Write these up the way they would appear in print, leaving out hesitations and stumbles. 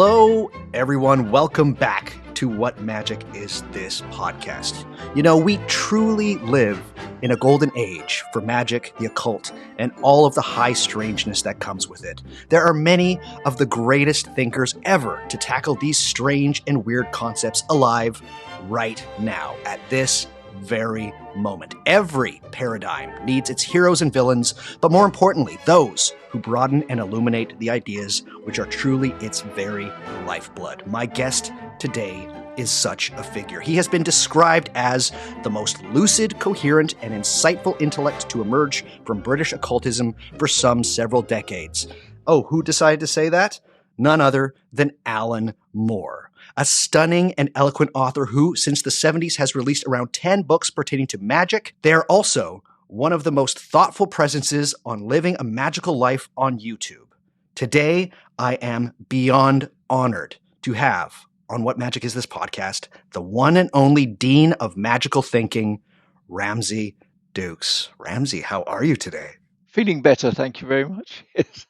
Hello, everyone. Welcome back to What Magic Is This podcast. You know, we truly live in a golden age for magic, the occult, and all of the high strangeness that comes with it. There are many of the greatest thinkers ever to tackle these strange and weird concepts alive right now, at this very moment. Every paradigm needs its heroes and villains, but more importantly, those who broaden and illuminate the ideas which are truly its very lifeblood. My guest today is such a figure. He has been described as the most lucid, coherent, and insightful intellect to emerge from British occultism for some several decades. Oh, who decided to say that? None other than Alan Moore, a stunning and eloquent author who, since the 70s, has released around 10 books pertaining to magic. They are also one of the most thoughtful presences on living a magical life on YouTube. Today, I am beyond honored to have on What Magic Is This podcast, the one and only Dean of Magical Thinking, Ramsey Dukes. Ramsey, how are you today? Feeling better, thank you very much. Yes.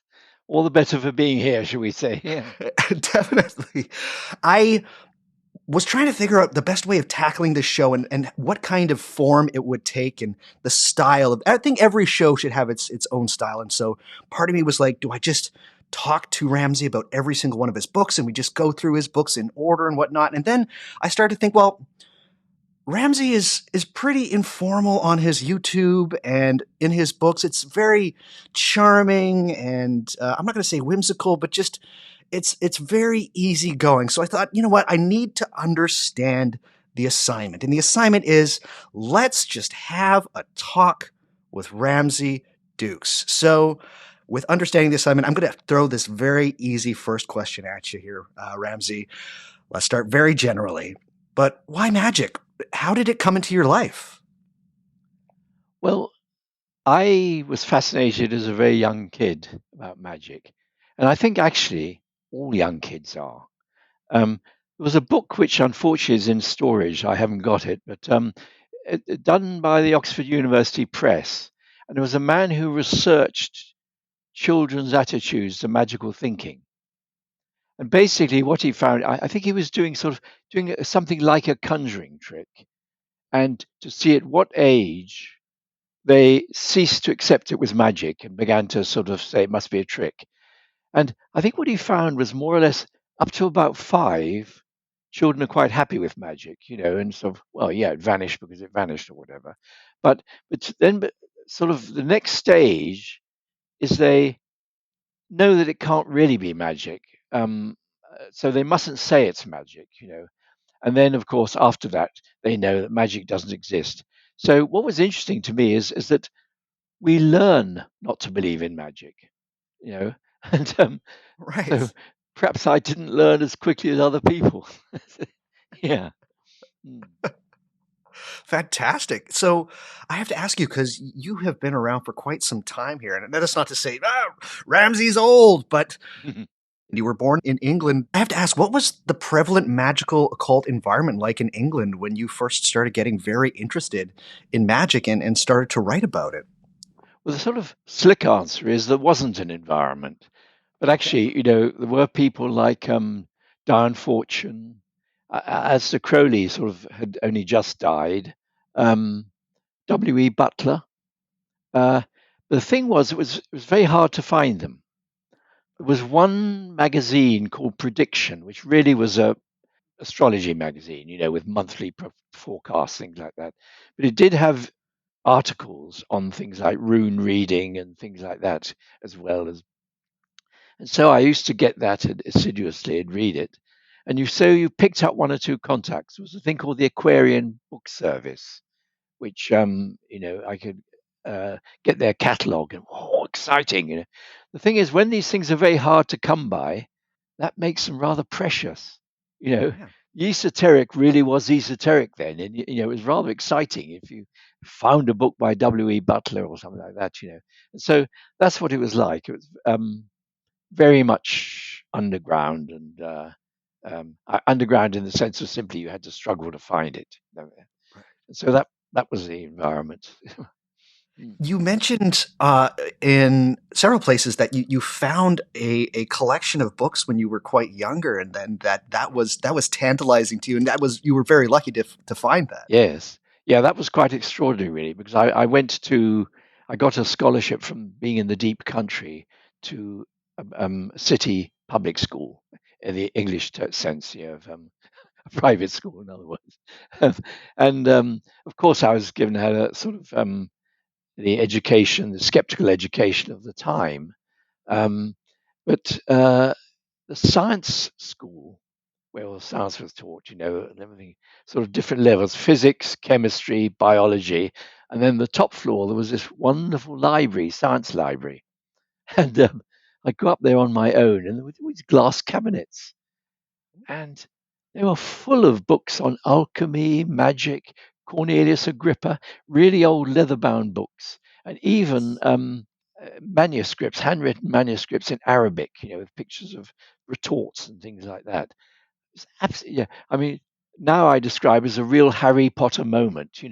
All the better for being here, shall we say. Yeah. Definitely. I was trying to figure out the best way of tackling this show and what kind of form it would take and the style of. I think every show should have its own style. And so part of me was like, do I just talk to Ramsey about every single one of his books and we just go through his books in order and whatnot? And then I started to think, well, Ramsey is pretty informal on his YouTube and in his books. It's very charming and I'm not going to say whimsical, but just it's very easygoing. So I thought, you know what? I need to understand the assignment. And the assignment is, let's just have a talk with Ramsey Dukes. So with understanding the assignment, I'm going to throw this very easy first question at you here, Ramsey. Let's start very generally. But why magic? How did it come into your life? Well, I was fascinated as a very young kid about magic. And I think actually all young kids are. There was a book which unfortunately is in storage. I haven't got it, but done by the Oxford University Press. And there was a man who researched children's attitudes to magical thinking. And basically what he found, I think he was doing something like a conjuring trick. And to see at what age they ceased to accept it was magic and began to sort of say it must be a trick. And I think what he found was more or less up to about 5, children are quite happy with magic, and sort of, well, yeah, it vanished because it vanished or whatever. But sort of the next stage is they know that it can't really be magic. So they mustn't say it's magic. And then, of course, after that, they know that magic doesn't exist. So what was interesting to me is that we learn not to believe in magic. And so Right. perhaps I didn't learn as quickly as other people. Yeah. Mm. Fantastic. So I have to ask you, because you have been around for quite some time here, and that is not to say, Ramsey's old, but you were born in England. I have to ask, what was the prevalent magical occult environment like in England when you first started getting very interested in magic and started to write about it? Well, the sort of slick answer is there wasn't an environment. But actually, there were people like Diane Fortune, Aleister Crowley sort of had only just died, W.E. Butler. But the thing was, it was very hard to find them. There was one magazine called Prediction, which really was a astrology magazine, with monthly forecasts, things like that. But it did have articles on things like rune reading and things like that as well as. And so I used to get that assiduously and read it. And you picked up 1 or 2 contacts. There was a thing called the Aquarian Book Service, which I could get their catalogue and exciting. The thing is, when these things are very hard to come by, that makes them rather precious. Yeah. The esoteric really was esoteric then, and it was rather exciting if you found a book by W.E. Butler or something like that. And so that's what it was like. It was very much underground and underground in the sense of simply you had to struggle to find it. And so that was the environment. Mm. You mentioned in several places that you found a collection of books when you were quite younger, and then that was tantalizing to you, and that was you were very lucky to find that. Yes. Yeah, that was quite extraordinary, really, because I got a scholarship from being in the deep country to a city public school in the English sense, a private school, in other words. And of course, I was given a sort of the education, the skeptical education of the time. Um, but the science school, where all science was taught, and everything, sort of different levels: physics, chemistry, biology, and then the top floor there was this wonderful library, science library, and I go up there on my own, and there were these glass cabinets, and they were full of books on alchemy, magic, Cornelius Agrippa, really old leather-bound books, and even manuscripts, handwritten manuscripts in Arabic, with pictures of retorts and things like that. It's absolutely, yeah. I mean, now I describe as a real Harry Potter moment.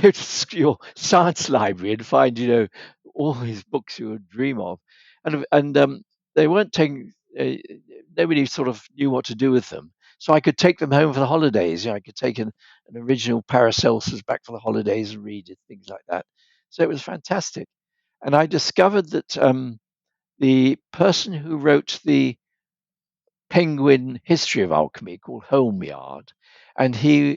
Go to your science library and find, all these books you would dream of, and they weren't taking. Nobody sort of knew what to do with them, so I could take them home for the holidays. I could take an original Paracelsus back for the holidays and read it, things like that. So it was fantastic, and I discovered that the person who wrote the Penguin history of alchemy called Homeyard, and there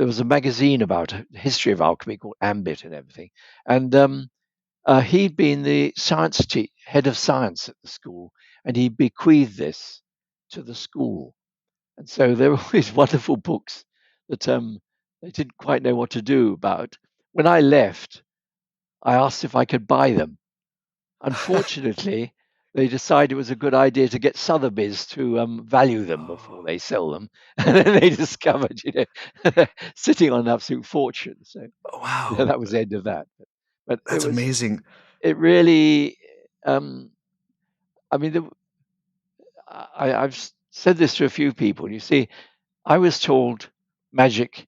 was a magazine about history of alchemy called Ambit and everything, and he'd been the head of science at the school, and he bequeathed this to the school, and so there were all these wonderful books that they didn't quite know what to do about. When I left, I asked if I could buy them. Unfortunately, they decided it was a good idea to get Sotheby's to value them before Oh, they sell them, and then they discovered, sitting on an absolute fortune. So wow, that was the end of that. But that's amazing. it really, um, I mean, I've said this to a few people. You see, I was told magic,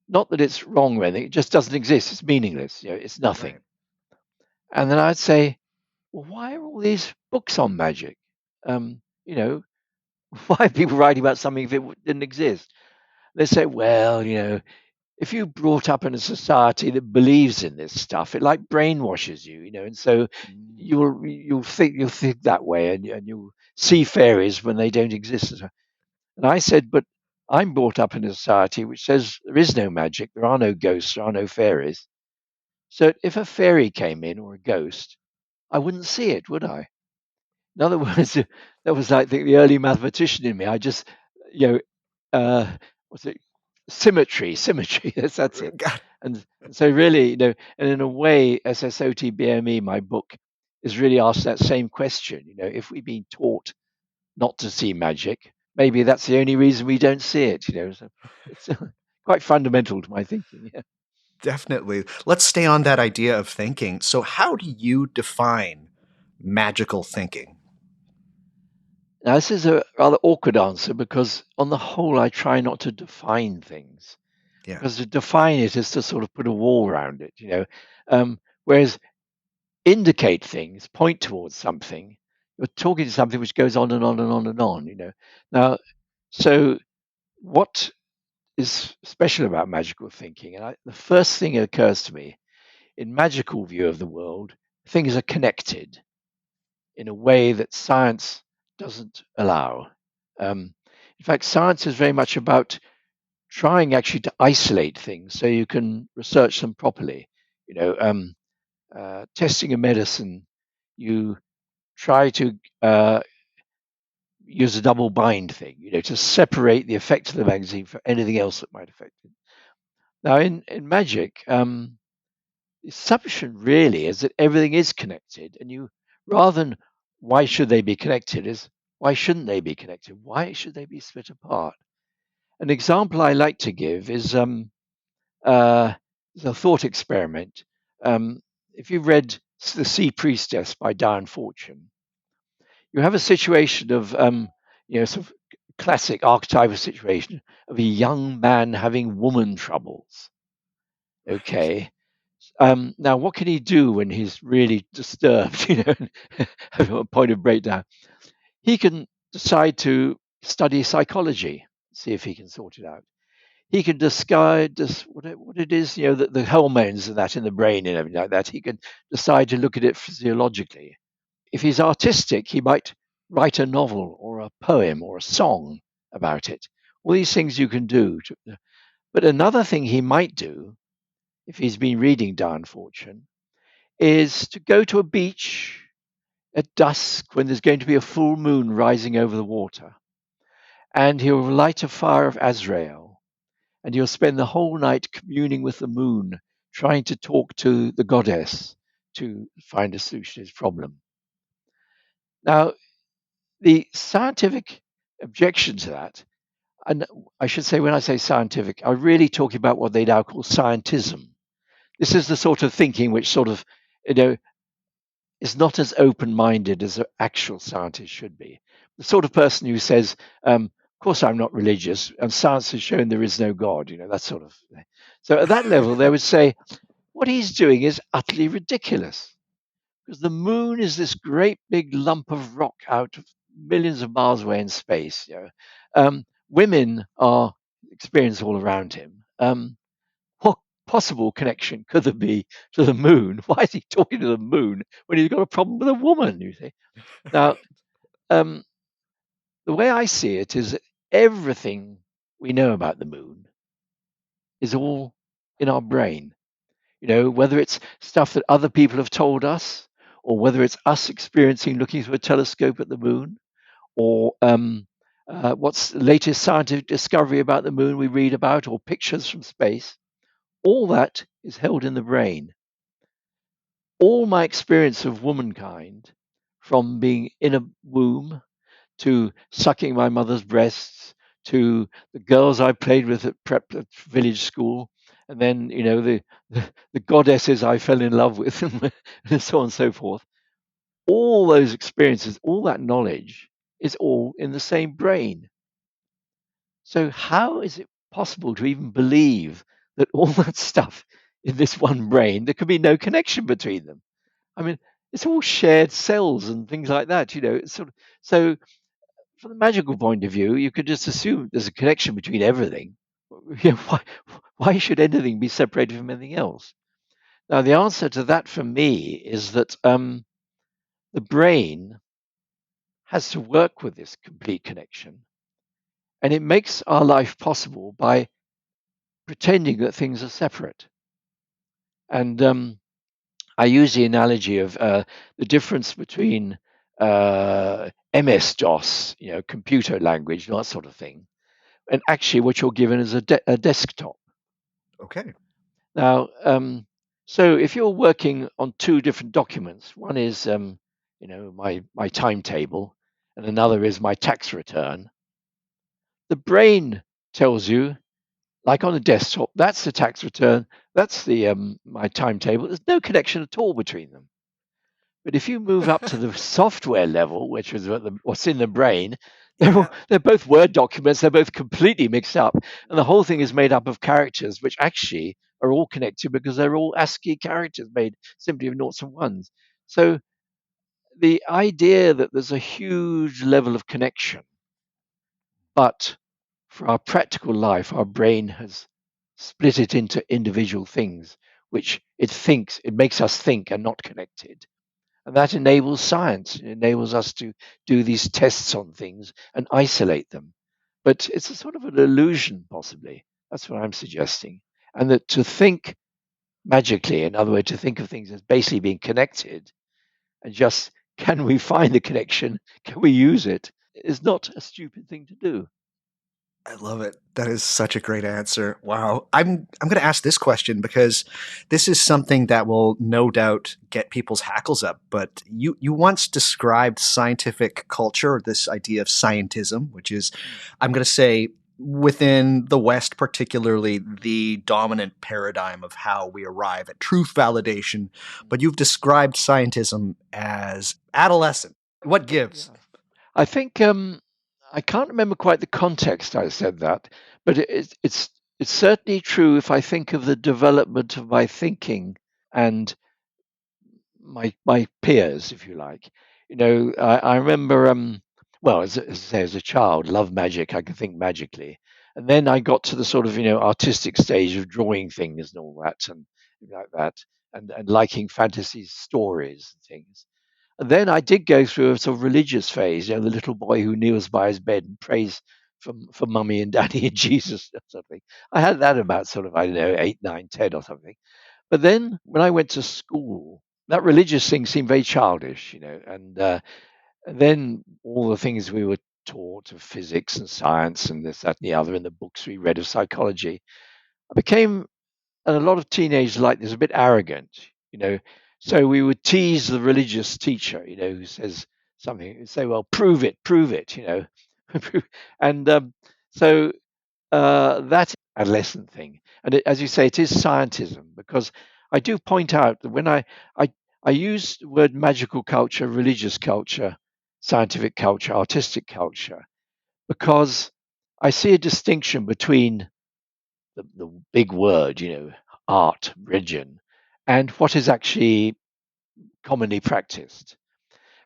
not that it's wrong or anything, it just doesn't exist. It's meaningless. It's nothing. Right. And then I'd say, well, why are all these books on magic? Um, you know, why are people writing about something if it didn't exist? They say, well, if you're brought up in a society that believes in this stuff, it like brainwashes you, and so Mm. you'll think that way, and you'll see fairies when they don't exist. And I said, but I'm brought up in a society which says there is no magic, there are no ghosts, there are no fairies. So if a fairy came in or a ghost, I wouldn't see it, would I? In other words, that was, I think, the early mathematician in me. I just, you know, what's it? Symmetry. That's it. God, And so really, and in a way, SSOTBME, my book, is really asked that same question. If we've been taught not to see magic, maybe that's the only reason we don't see it. So it's quite fundamental to my thinking. Yeah. definitely. Let's stay on that idea of thinking. So, how do you define magical thinking? Now, this is a rather awkward answer because, on the whole, I try not to define things, Yeah. because to define it is to sort of put a wall around it. Whereas indicate things, point towards something, you're talking to something which goes on and on and on and on. Now, so what is special about magical thinking? And the first thing that occurs to me, in magical view of the world, things are connected in a way that science doesn't allow. In fact, science is very much about trying actually to isolate things so you can research them properly. Testing a medicine, you try to use a double bind thing, to separate the effect of the magazine from anything else that might affect it. Now, in magic, the assumption really is that everything is connected, and rather than why should they be connected, is why shouldn't they be connected? Why should they be split apart? An example I like to give uh, is a thought experiment. If you've read The Sea Priestess by Diane Fortune, you have a situation of, sort of classic archetypal situation of a young man having woman troubles. Right. Okay. Now, what can he do when he's really disturbed, having a point of breakdown? He can decide to study psychology, see if he can sort it out. He can discard what it is, the hormones and that in the brain and everything like that. He can decide to look at it physiologically. If he's artistic, he might write a novel or a poem or a song about it. All these things you can do. But another thing he might do, if he's been reading Down Fortune, is to go to a beach at dusk when there's going to be a full moon rising over the water, and he'll light a fire of Azrael, and he'll spend the whole night communing with the moon, trying to talk to the goddess to find a solution to his problem. Now, the scientific objection to that, and I should say when I say scientific, I'm really talking about what they now call scientism. This is the sort of thinking which sort of, you know, is not as open-minded as an actual scientist should be. The sort of person who says, "Of course, I'm not religious, and science has shown there is no God." That sort of thing. So at that level, they would say what he's doing is utterly ridiculous because the moon is this great big lump of rock out of millions of miles away in space. Women are experienced all around him. What possible connection could there be to the moon? Why is he talking to the moon when he's got a problem with a woman? You see. Now, um, the way I see it is that everything we know about the moon is all in our brain. Whether it's stuff that other people have told us, or whether it's us experiencing looking through a telescope at the moon, or what's the latest scientific discovery about the moon we read about, or pictures from space, all that is held in the brain. All my experience of womankind, from being in a womb to sucking my mother's breasts, to the girls I played with at village school, and then the goddesses I fell in love with, and so on and so forth. All those experiences, all that knowledge, is all in the same brain. So how is it possible to even believe that all that stuff in this one brain, there could be no connection between them? I mean, it's all shared cells and things like that. It's sort of so from the magical point of view, you could just assume there's a connection between everything. Why should anything be separated from anything else? Now, the answer to that for me is that the brain has to work with this complete connection, and it makes our life possible by pretending that things are separate. And I use the analogy of the difference between MS DOS, computer language, that sort of thing, and actually what you're given is a desktop. Okay. Now, so if you're working on two different documents, one is my timetable, and another is my tax return. The brain tells you, like on a desktop, that's the tax return, that's the my timetable. There's no connection at all between them. But if you move up to the software level, which is what's in the brain, they're both Word documents. They're both completely mixed up, and the whole thing is made up of characters, which actually are all connected because they're all ASCII characters made simply of noughts and ones. So the idea that there's a huge level of connection, but for our practical life, our brain has split it into individual things, which it makes us think and not connected. And that enables science. It enables us to do these tests on things and isolate them. But it's a sort of an illusion, possibly. That's what I'm suggesting. And that to think magically, in other words, to think of things as basically being connected and just can we find the connection? Can we use it? Is not a stupid thing to do. I love it. That is such a great answer. Wow. I'm going to ask this question because this is something that will no doubt get people's hackles up. But you once described scientific culture, this idea of scientism, which is, I'm going to say, within the West, particularly the dominant paradigm of how we arrive at truth validation. But you've described scientism as adolescent. What gives? Yeah. I think I can't remember quite the context I said that, but it's certainly true if I think of the development of my thinking and my peers, if you like. I remember, well, as I say, as a child, loved magic. I could think magically, and then I got to the sort of artistic stage of drawing things and all that, and like that, and liking fantasy stories and things. And then I did go through a sort of religious phase, the little boy who kneels by his bed and prays for mummy and daddy and Jesus or something. I had that about sort of, I don't know, 8, 9, 10 or something. But then when I went to school, that religious thing seemed very childish, and then all the things we were taught of physics and science and this, that, and the other, and the books we read of psychology, I became, and a lot of teenagers like this, a bit arrogant, you know. So we would tease the religious teacher, who says something, and say, "Well, prove it," and so that adolescent thing. And as you say, it is scientism, because I do point out that when I use the word magical culture, religious culture, scientific culture, artistic culture, because I see a distinction between the big word, art, religion, and what is actually commonly practiced.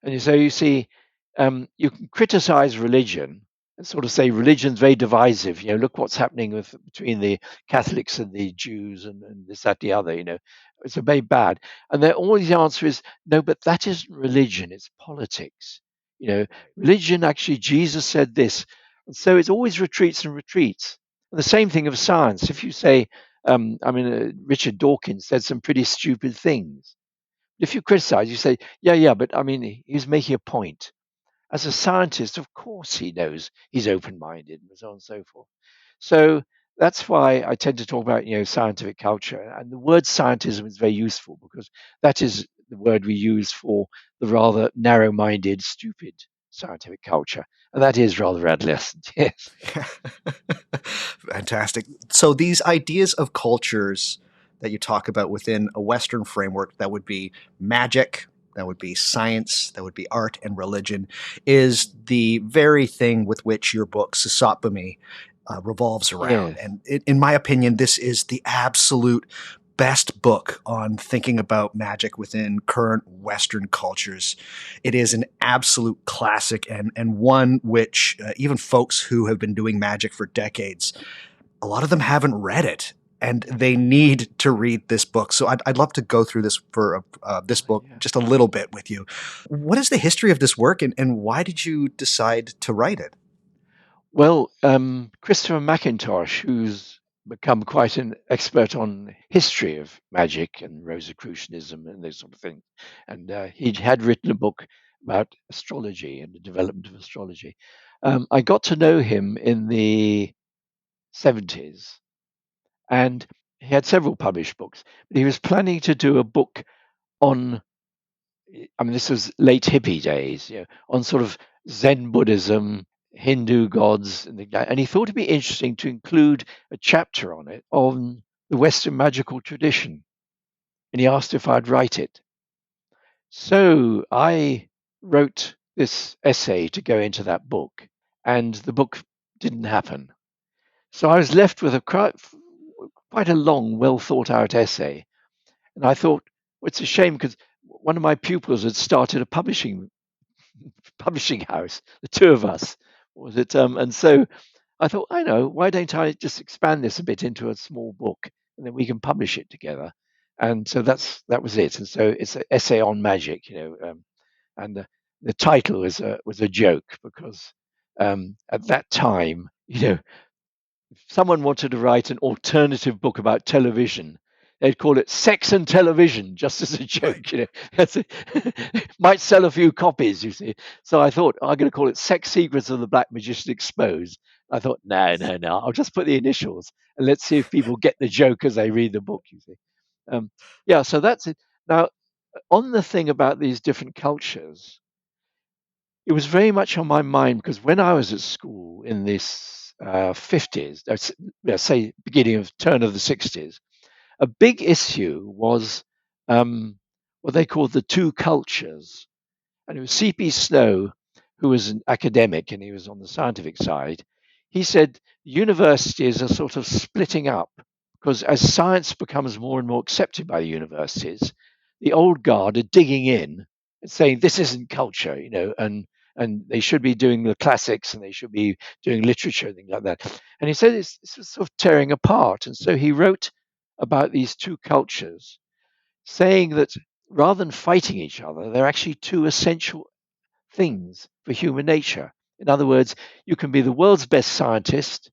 And so you see, you can criticize religion and sort of say religion's very divisive. Look what's happening between the Catholics and the Jews and this, that, the other. It's a very bad. And then always the answer is no, but that isn't religion. It's politics. Religion actually, Jesus said this, and so it's always retreats and retreats. And the same thing of science. If you say, Richard Dawkins said some pretty stupid things. If you criticize, you say, yeah, but I mean, he's making a point. As a scientist, of course, he knows he's open minded and so on and so forth. So that's why I tend to talk about, scientific culture. And the word scientism is very useful because that is the word we use for the rather narrow minded, stupid scientific culture. And that is rather adolescent, yes. Fantastic. So these ideas of cultures that you talk about within a Western framework, that would be magic, that would be science, that would be art and religion, is the very thing with which your book, Sasatbami, revolves around. Yes. And in my opinion, this is the absolute best book on thinking about magic within current Western cultures. It is an absolute classic, and one which even folks who have been doing magic for decades, a lot of them haven't read it. And they need to read this book. So I'd love to go through this for this book Yeah. just a little bit with you. What is the history of this work, and why did you decide to write it? Well, Christopher McIntosh, who's become quite an expert on history of magic and Rosicrucianism and those sort of things, and he had written a book about astrology and the development of astrology. I got to know him in the 70s, and he had several published books, but he was planning to do a book on, this was late hippie days, on sort of Zen Buddhism, Hindu gods, and he thought it'd be interesting to include a chapter on it on the Western magical tradition. And he asked if I'd write it. So I wrote this essay to go into that book, and the book didn't happen. So I was left with quite a long, well thought out essay. And I thought, well, it's a shame because one of my pupils had started a publishing house, the two of us, was it? And so I thought, I know, why don't I just expand this a bit into a small book, and then we can publish it together. And so that was it. And so it's an essay on magic, and the title was a joke because at that time, if someone wanted to write an alternative book about television, they'd call it Sex and Television, just as a Right. joke. Might sell a few copies, you see. So I thought, I'm going to call it Sex Secrets of the Black Magician Exposed. I thought, no, I'll just put the initials and let's see if people get the joke as they read the book, you see. Yeah, so that's it. Now, on the thing about these different cultures, it was very much on my mind because when I was at school in this 50s, say beginning of turn of the 60s, a big issue was what they called the two cultures. And it was C.P. Snow, who was an academic and he was on the scientific side. He said universities are sort of splitting up because as science becomes more and more accepted by the universities, the old guard are digging in and saying this isn't culture, and they should be doing the classics and they should be doing literature and things like that. And he said this was sort of tearing apart, and so he wrote about these two cultures, saying that rather than fighting each other, they're actually two essential things for human nature. In other words, you can be the world's best scientist,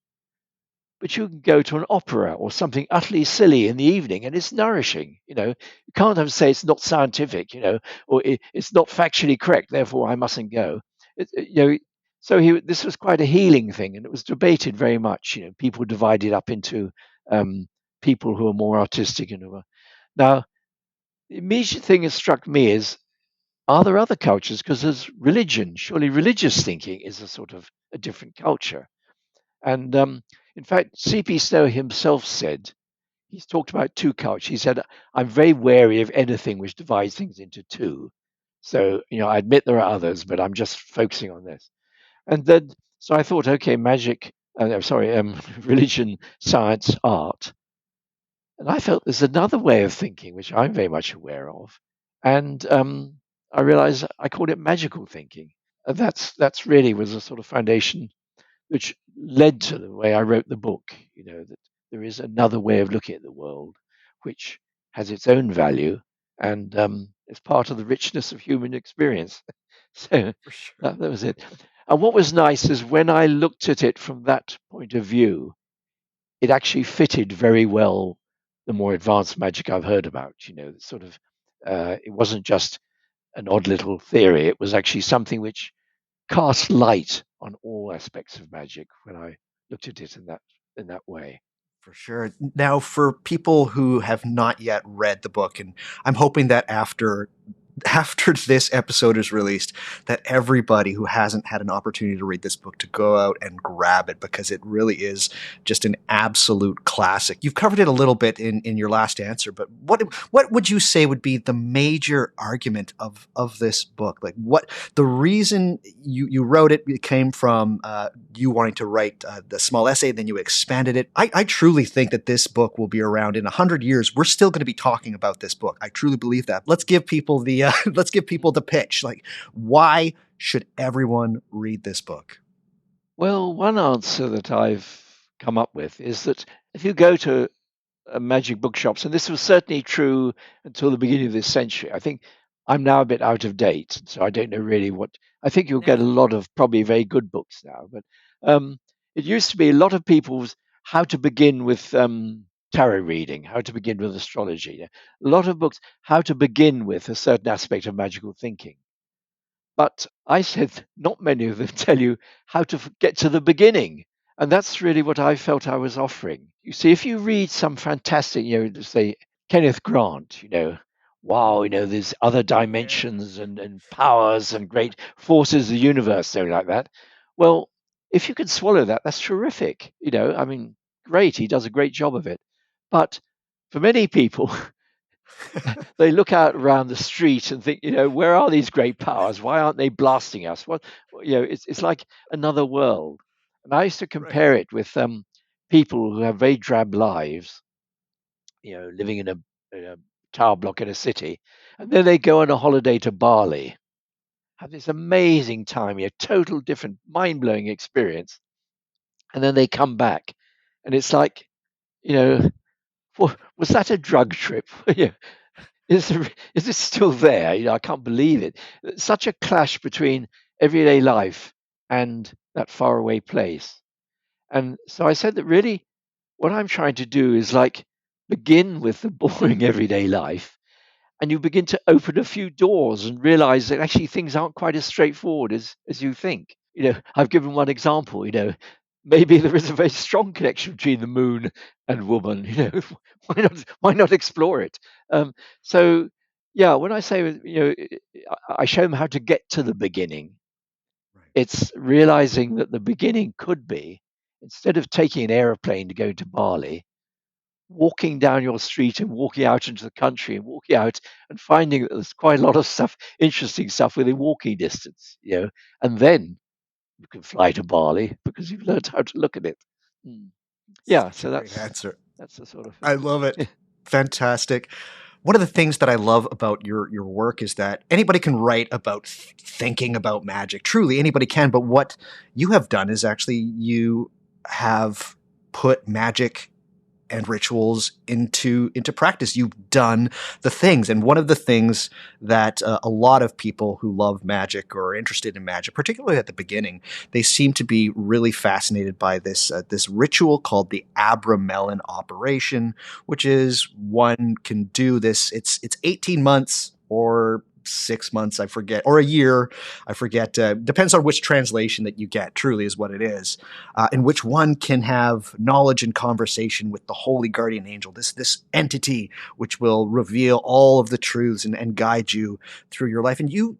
but you can go to an opera or something utterly silly in the evening and it's nourishing. You can't have to say it's not scientific, or it's not factually correct, therefore I mustn't go. It, it- you know, so this was quite a healing thing, and it was debated very much. People divided up into um, people who are more artistic and who are now. The immediate thing that struck me is, are there other cultures? Because there's religion. Surely religious thinking is a sort of a different culture. And in fact, C.P. Snow himself said, he's talked about two cultures. He said, I'm very wary of anything which divides things into two. So, I admit there are others, but I'm just focusing on this. And then, so I thought, okay, magic, religion, science, art. And I felt there's another way of thinking, which I'm very much aware of. And I realized I called it magical thinking. And that's really was a sort of foundation which led to the way I wrote the book. That there is another way of looking at the world, which has its own value and is part of the richness of human experience. So For sure. that was it. And what was nice is when I looked at it from that point of view, it actually fitted very well the more advanced magic I've heard about. Sort of, it wasn't just an odd little theory. It was actually something which cast light on all aspects of magic when I looked at it in that way. For sure. Now, for people who have not yet read the book, and I'm hoping that after this episode is released, that everybody who hasn't had an opportunity to read this book to go out and grab it, because it really is just an absolute classic. You've covered it a little bit in your last answer, but what would you say would be the major argument of this book? Like, what the reason you wrote it came from you wanting to write the small essay, then you expanded it. I truly think that this book will be around in 100 years. We're still going to be talking about this book. I truly believe that. Let's give people the let's give people the pitch. Like, why should everyone read this book? Well, one answer that I've come up with is that if you go to magic bookshops, and this was certainly true until the beginning of this century. I think I'm now a bit out of date, so I don't know really what. I think you'll get a lot of probably very good books now, but it used to be a lot of people's how to begin with tarot reading, how to begin with astrology. A lot of books, how to begin with a certain aspect of magical thinking. But I said not many of them tell you how to get to the beginning. And that's really what I felt I was offering. You see, if you read some fantastic, say Kenneth Grant, wow, there's other Yeah. dimensions and powers and great forces of the universe, something like that. Well, if you can swallow that, that's terrific. I mean, great, he does a great job of it. But for many people, they look out around the street and think, where are these great powers? Why aren't they blasting us? It's like another world. And I used to Right. compare it with people who have very drab lives, living in a tower block in a city, and then they go on a holiday to Bali, have this amazing time, total different, mind blowing experience, and then they come back, and it's like, you know, was that a drug trip? Is it still there? I can't believe it. Such a clash between everyday life and that faraway place. And so I said that really what I'm trying to do is like begin with the boring everyday life, and you begin to open a few doors and realize that actually things aren't quite as straightforward as you think. I've given one example, maybe there is a very strong connection between the moon and woman. Why not explore it? So yeah, when I say, I show them how to get to the beginning. Right. It's realizing that the beginning could be, instead of taking an aeroplane to go to Bali, walking down your street and walking out into the country and walking out and finding that there's quite a lot of stuff, interesting stuff within walking distance, and then you can fly to Bali because you've learned how to look at it. Mm. Yeah, Such a so great that's answer. That's the sort of I thing. love it. Fantastic. One of the things that I love about your work is that anybody can write about thinking about magic. Truly, anybody can. But what you have done is actually you have put magic and rituals into practice. You've done the things, and one of the things that a lot of people who love magic or are interested in magic, particularly at the beginning, they seem to be really fascinated by this ritual called the Abramelin operation, which is one can do this. It's 18 months or 6 months, I forget, or a year, I forget. Depends on which translation that you get. Truly, is what it is, in which one can have knowledge and conversation with the holy guardian angel, this entity which will reveal all of the truths and guide you through your life. And you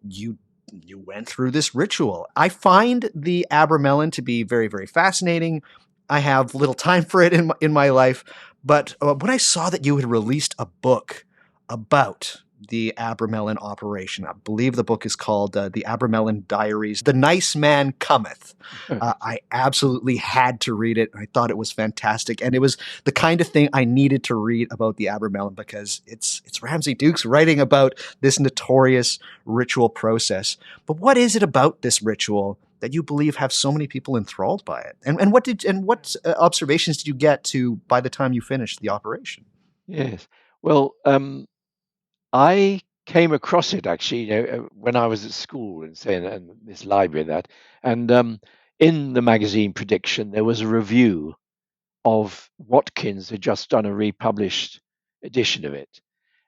went through this ritual. I find the Abramelin to be very, very fascinating. I have little time for it in my life, but when I saw that you had released a book about the Abramelin operation, I believe the book is called The Abramelin Diaries, The Nice Man Cometh. I absolutely had to read it. I thought it was fantastic, and it was the kind of thing I needed to read about the Abramelin because it's Ramsey Dukes writing about this notorious ritual process. But what is it about this ritual that you believe have so many people enthralled by it? And what observations did you get to by the time you finished the operation? Yes. Well, I came across it actually, when I was at school and saying and this library and that, and in the magazine Prediction there was a review of Watkins had just done a republished edition of it,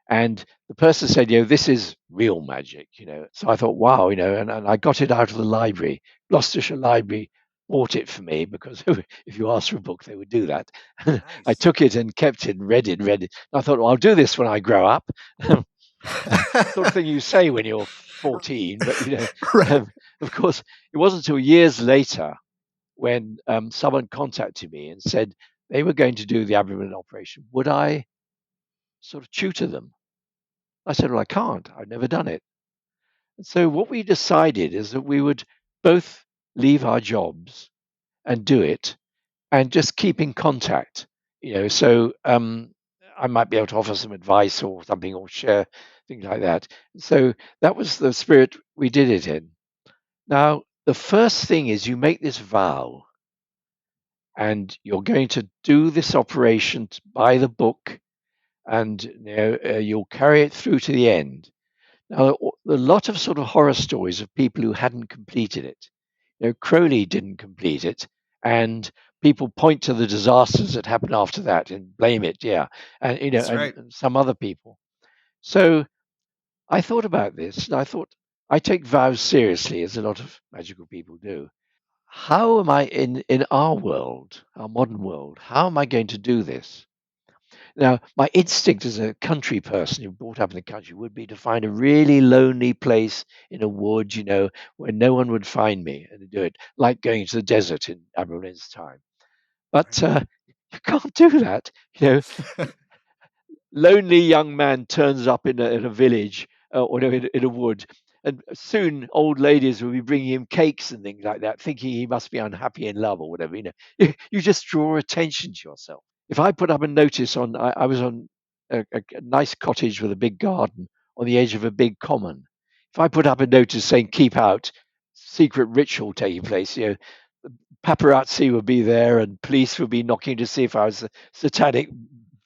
and the person said, this is real magic. So I thought, wow, and I got it out of the library. Gloucestershire Library bought it for me because if you asked for a book, they would do that. I Nice. took it and kept it and read it and read it. I thought, well, I'll do this when I grow up. Sort of thing you say when you're 14, but Right. of course, it wasn't until years later when someone contacted me and said they were going to do the abdomen operation. Would I sort of tutor them? I said, well, I can't. I've never done it. And so what we decided is that we would both leave our jobs and do it and just keep in contact. So I might be able to offer some advice or something or share things like that. So that was the spirit we did it in. Now, the first thing is you make this vow and you're going to do this operation by the book, and you'll carry it through to the end. Now, a lot of sort of horror stories of people who hadn't completed it. Crowley didn't complete it, and people point to the disasters that happened after that and blame it. Yeah, and That's right. and some other people. So I thought about this, and I thought I take vows seriously, as a lot of magical people do. How am I in our world, our modern world? How am I going to do this? Now, my instinct as a country person who brought up in the country would be to find a really lonely place in a wood, where no one would find me and to do it, like going to the desert in Abramel's time. But you can't do that. Lonely young man turns up in a village, or no, in a wood, and soon old ladies will be bringing him cakes and things like that, thinking he must be unhappy in love or whatever. You just draw attention to yourself. If I put up a notice I was on a nice cottage with a big garden on the edge of a big common. If I put up a notice saying "keep out," secret ritual taking place, paparazzi would be there and police would be knocking to see if I was a satanic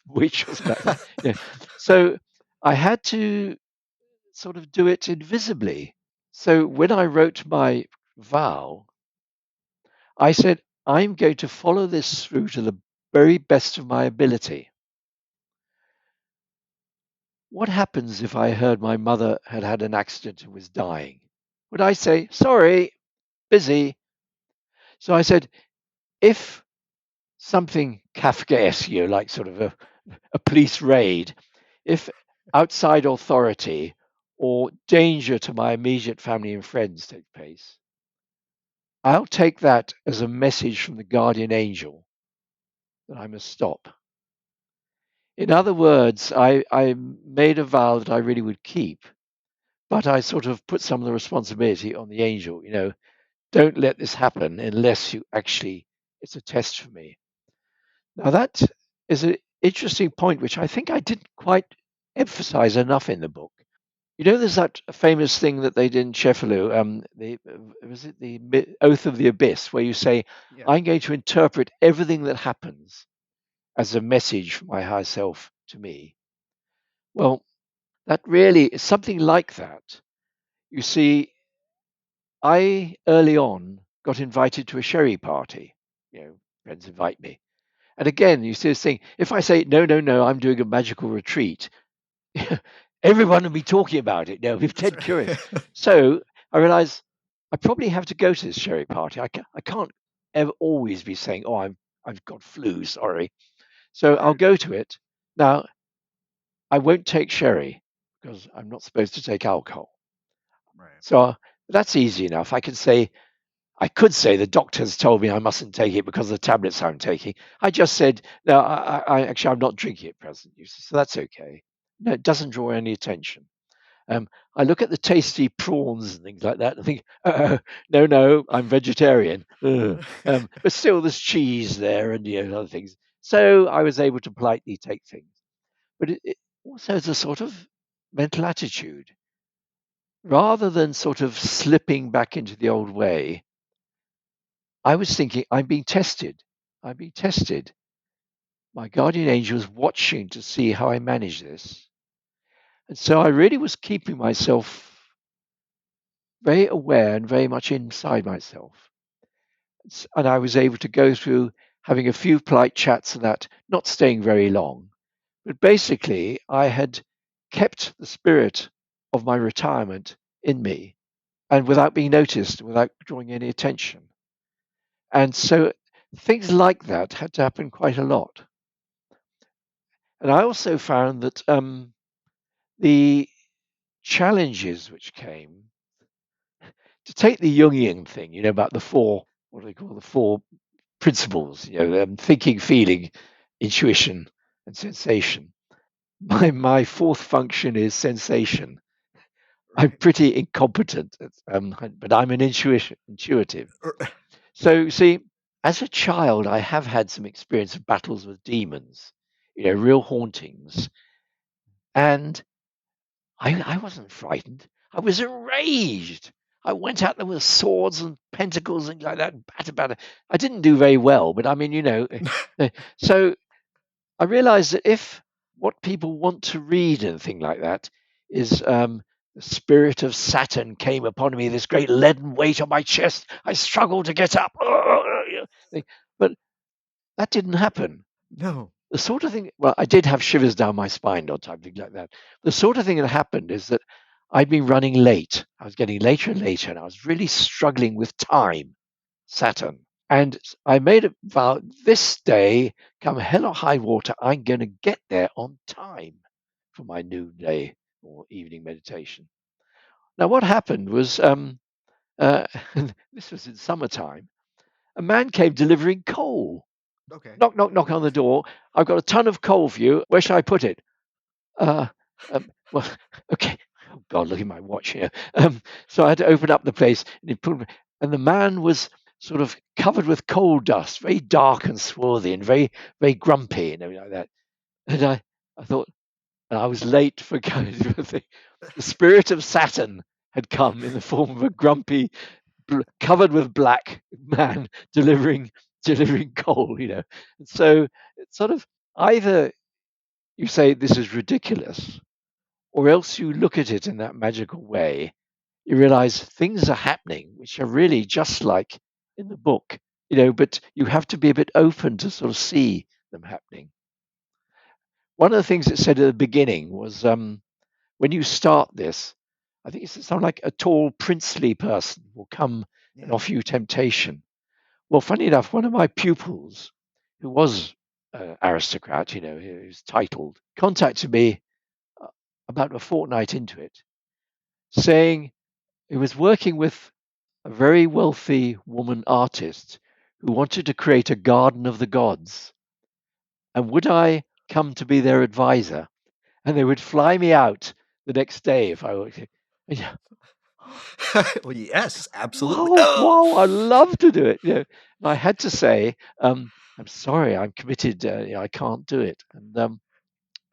witch or something like that. So I had to sort of do it invisibly. So when I wrote my vow, I said, I'm going to follow this through to the very best of my ability. What happens if I heard my mother had had an accident and was dying? Would I say, sorry, busy? So I said, if something Kafkaesque, like sort of a police raid, if outside authority or danger to my immediate family and friends take place, I'll take that as a message from the guardian angel that I must stop. In other words, I made a vow that I really would keep, but I sort of put some of the responsibility on the angel. Don't let this happen unless you actually, it's a test for me. Now that is interesting point, which I think I didn't quite emphasize enough in the book. There's that famous thing that they did in Sheffield, was it the Oath of the Abyss, where you say, Yeah. I'm going to interpret everything that happens as a message from my higher self to me. Well, that really is something like that. You see, I early on got invited to a sherry party. Friends invite me. And again, you see this thing, if I say, no, no, no, I'm doing a magical retreat, everyone will be talking about it. We've That's dead curious. right. So I realized I probably have to go to this sherry party. I can't ever always be saying, oh, I've got flu, sorry. So I'll Right. go to it. Now, I won't take sherry because I'm not supposed to take alcohol. Right. So that's easy enough. I could say the doctors told me I mustn't take it because of the tablets I'm taking. I just said, no, actually, I'm not drinking at present. So that's okay. No, it doesn't draw any attention. I look at the tasty prawns and things like that and think, no, no, I'm vegetarian. But still, there's cheese there and other things. So I was able to politely take things. But it also is a sort of mental attitude. Rather than sort of slipping back into the old way, I was thinking, I'm being tested. I'm being tested. My guardian angel is watching to see how I manage this. And so I really was keeping myself very aware and very much inside myself. And I was able to go through having a few polite chats and that, not staying very long. But basically, I had kept the spirit of my retirement in me and without being noticed, without drawing any attention. And so things like that had to happen quite a lot. And I also found that the challenges which came to take the Jungian thing, about the four, what do they call the four principles, thinking, feeling, intuition, and sensation. My fourth function is sensation. I'm Right. pretty incompetent, but I'm an intuitive. So, see, as a child, I have had some experience of battles with demons, real hauntings. And I wasn't frightened. I was enraged. I went out there with swords and pentacles and like that, batter. I didn't do very well, but I mean, so I realized that if what people want to read and thing like that is the spirit of Saturn came upon me, this great leaden weight on my chest, I struggled to get up. But that didn't happen. No. The sort of thing, well, I did have shivers down my spine or type thing like that. The sort of thing that happened is that I'd been running late. I was getting later and later, and I was really struggling with time, Saturn. And I made a vow this day, come hell or high water, I'm going to get there on time for my noonday or evening meditation. Now, what happened was, this was in summertime, a man came delivering coal. Okay. Knock, knock, knock on the door. I've got a ton of coal for you. Where shall I put it? Uh, well, okay. Oh God, look at my watch here. So I had to open up the place, and the man was sort of covered with coal dust, very dark and swarthy, and very, very grumpy, and everything like that. And I thought, and I was late for going to the thing. The spirit of Saturn had come in the form of a grumpy, covered with black man delivering coal. And so it's sort of either you say this is ridiculous, or else you look at it in that magical way. You realize things are happening which are really just like in the book, but you have to be a bit open to sort of see them happening. One of the things it said at the beginning was when you start this, I think it's something like a tall, princely person will come and Yeah. offer you temptation. Well, funny enough, one of my pupils, who was an aristocrat, who's titled, contacted me uh, about a fortnight into it, saying he was working with a very wealthy woman artist who wanted to create a garden of the gods. And would I come to be their advisor? And they would fly me out the next day if I were. Yeah. Well, yes, absolutely. Wow, Oh. wow, I'd love to do it. And I had to say, I'm sorry, I'm committed. I can't do it. And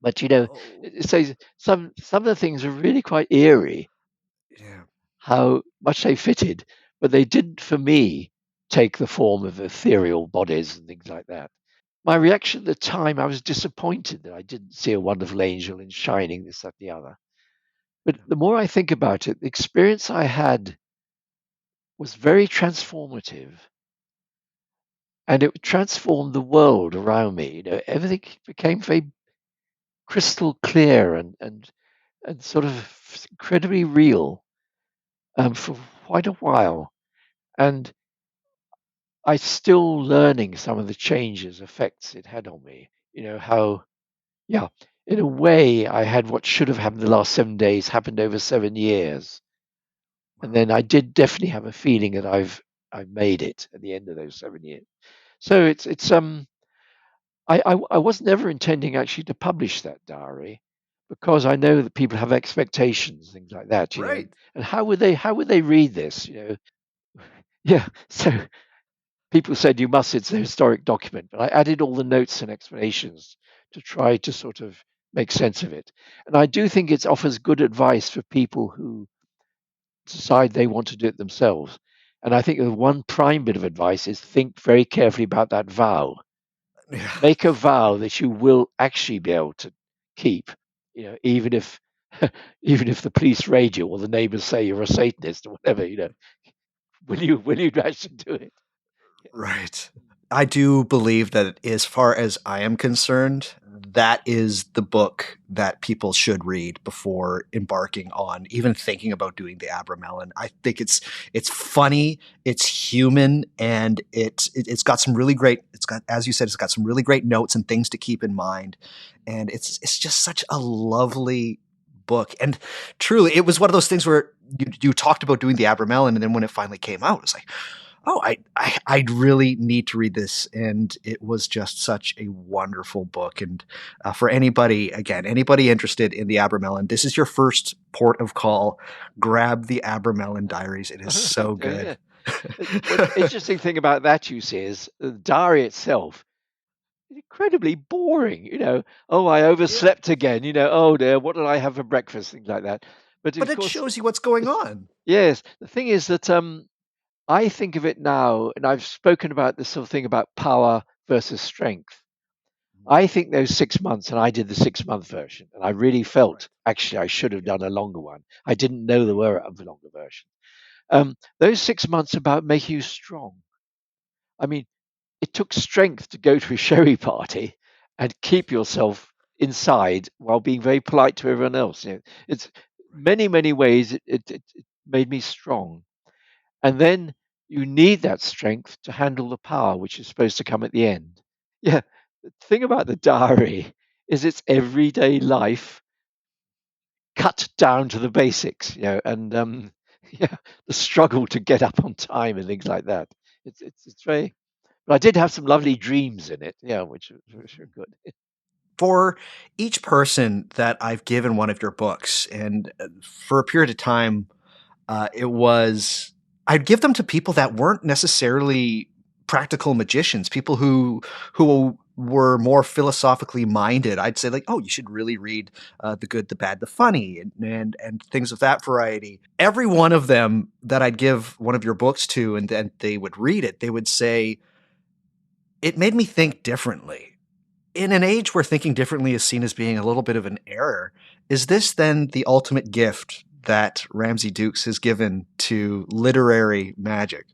but you know, Oh, it says some of the things are really quite eerie. yeah. How much they fitted, but they didn't for me take the form of ethereal bodies and things like that. My reaction at the time, I was disappointed that I didn't see a wonderful angel in shining this, that, the other. But Yeah. the more I think about it, the experience I had was very transformative, and it transformed the world around me. You know, everything became very crystal clear and sort of incredibly real for quite a while. And I still learning some of the changes, effects it had on me. You know how, yeah, in a way, I had what should have happened the last 7 days happened over 7 years, and Wow. then I did definitely have a feeling that I've made it at the end of those 7 years. So it's. I was never intending actually to publish that diary because I know that people have expectations, things like that, you know, Right. and how would they read this, you know? Yeah. So people said you must, it's a historic document, but I added all the notes and explanations to try to sort of make sense of it. And I do think it offers good advice for people who decide they want to do it themselves. And I think the one prime bit of advice is think very carefully about that vow. Yeah. Make a vow that you will actually be able to keep, you know, even if even if the police raid you or the neighbors say you're a Satanist or whatever, you know, will you actually do it? Right. I do believe that as far as I am concerned, that is the book that people should read before embarking on even thinking about doing the Abramelin. I think it's funny, it's human, and it's got some really great. It's got, as you said, it's got some really great notes and things to keep in mind, and it's just such a lovely book. And truly, it was one of those things where you talked about doing the Abramelin, and then when it finally came out, it was like, oh, I really need to read this. And it was just such a wonderful book. And for anybody, again, anybody interested in the Abramelin, this is your first port of call. Grab the Abramelin Diaries. It is All right, so good. yeah. The interesting thing about that, you see, is the diary itself is incredibly boring. You know, oh, I Yeah. overslept again. You know, oh dear, what did I have for breakfast? Things like that. But But of it course, shows you what's going it's, on. yes, the thing is that I think of it now, and I've spoken about this sort of thing about power versus strength. I think those 6 months, and I did the 6 month version, and I really Right. felt actually I should have Yeah. done a longer one. I didn't know there were a longer version. Those 6 months about making you strong. I mean, it took strength to go to a sherry party and keep yourself inside while being very polite to everyone else. You know, it's Right. many ways it made me strong. And then you need that strength to handle the power which is supposed to come at the end. Yeah, the thing about the diary is it's everyday life cut down to the basics, you know, and yeah, the struggle to get up on time and things like that. It's very. But I did have some lovely dreams in it, yeah, which are good. For each person that I've given one of your books, and for a period of time, it was I'd give them to people that weren't necessarily practical magicians, people who were more philosophically minded. I'd say like, oh, you should really read The Good, the Bad, the Funny, and things of that variety. Every one of them that I'd give one of your books to, and then they would read it, they would say it made me think differently. In an age where thinking differently is seen as being a little bit of an error, is this then the ultimate gift that Ramsey Dukes has given to literary magic?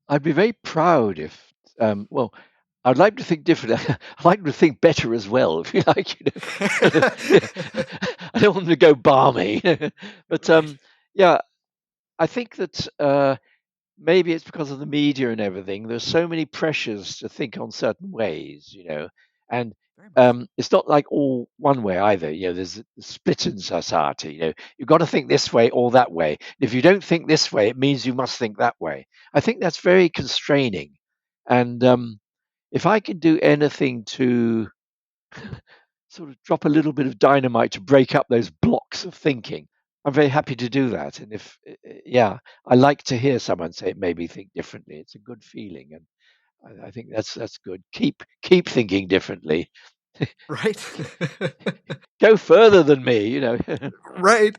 I'd be very proud if, well, I'd like to think different. I'd like to think better as well, if you like. You know, I don't want them to go balmy, but Right. yeah, I think that maybe it's because of the media and everything. There's so many pressures to think on certain ways, you know, and Very much so. it's not like all one way either. You know, there's a split in society. You know, you've got to think this way or that way. If you don't think this way, it means you must think that way. I think that's very constraining. And if I can do anything to sort of drop a little bit of dynamite to break up those blocks of thinking, I'm very happy to do that. And if, yeah, I like to hear someone say it made me think differently. It's a good feeling. I think that's good. Keep thinking differently. Right? Go further than me, you know. Right.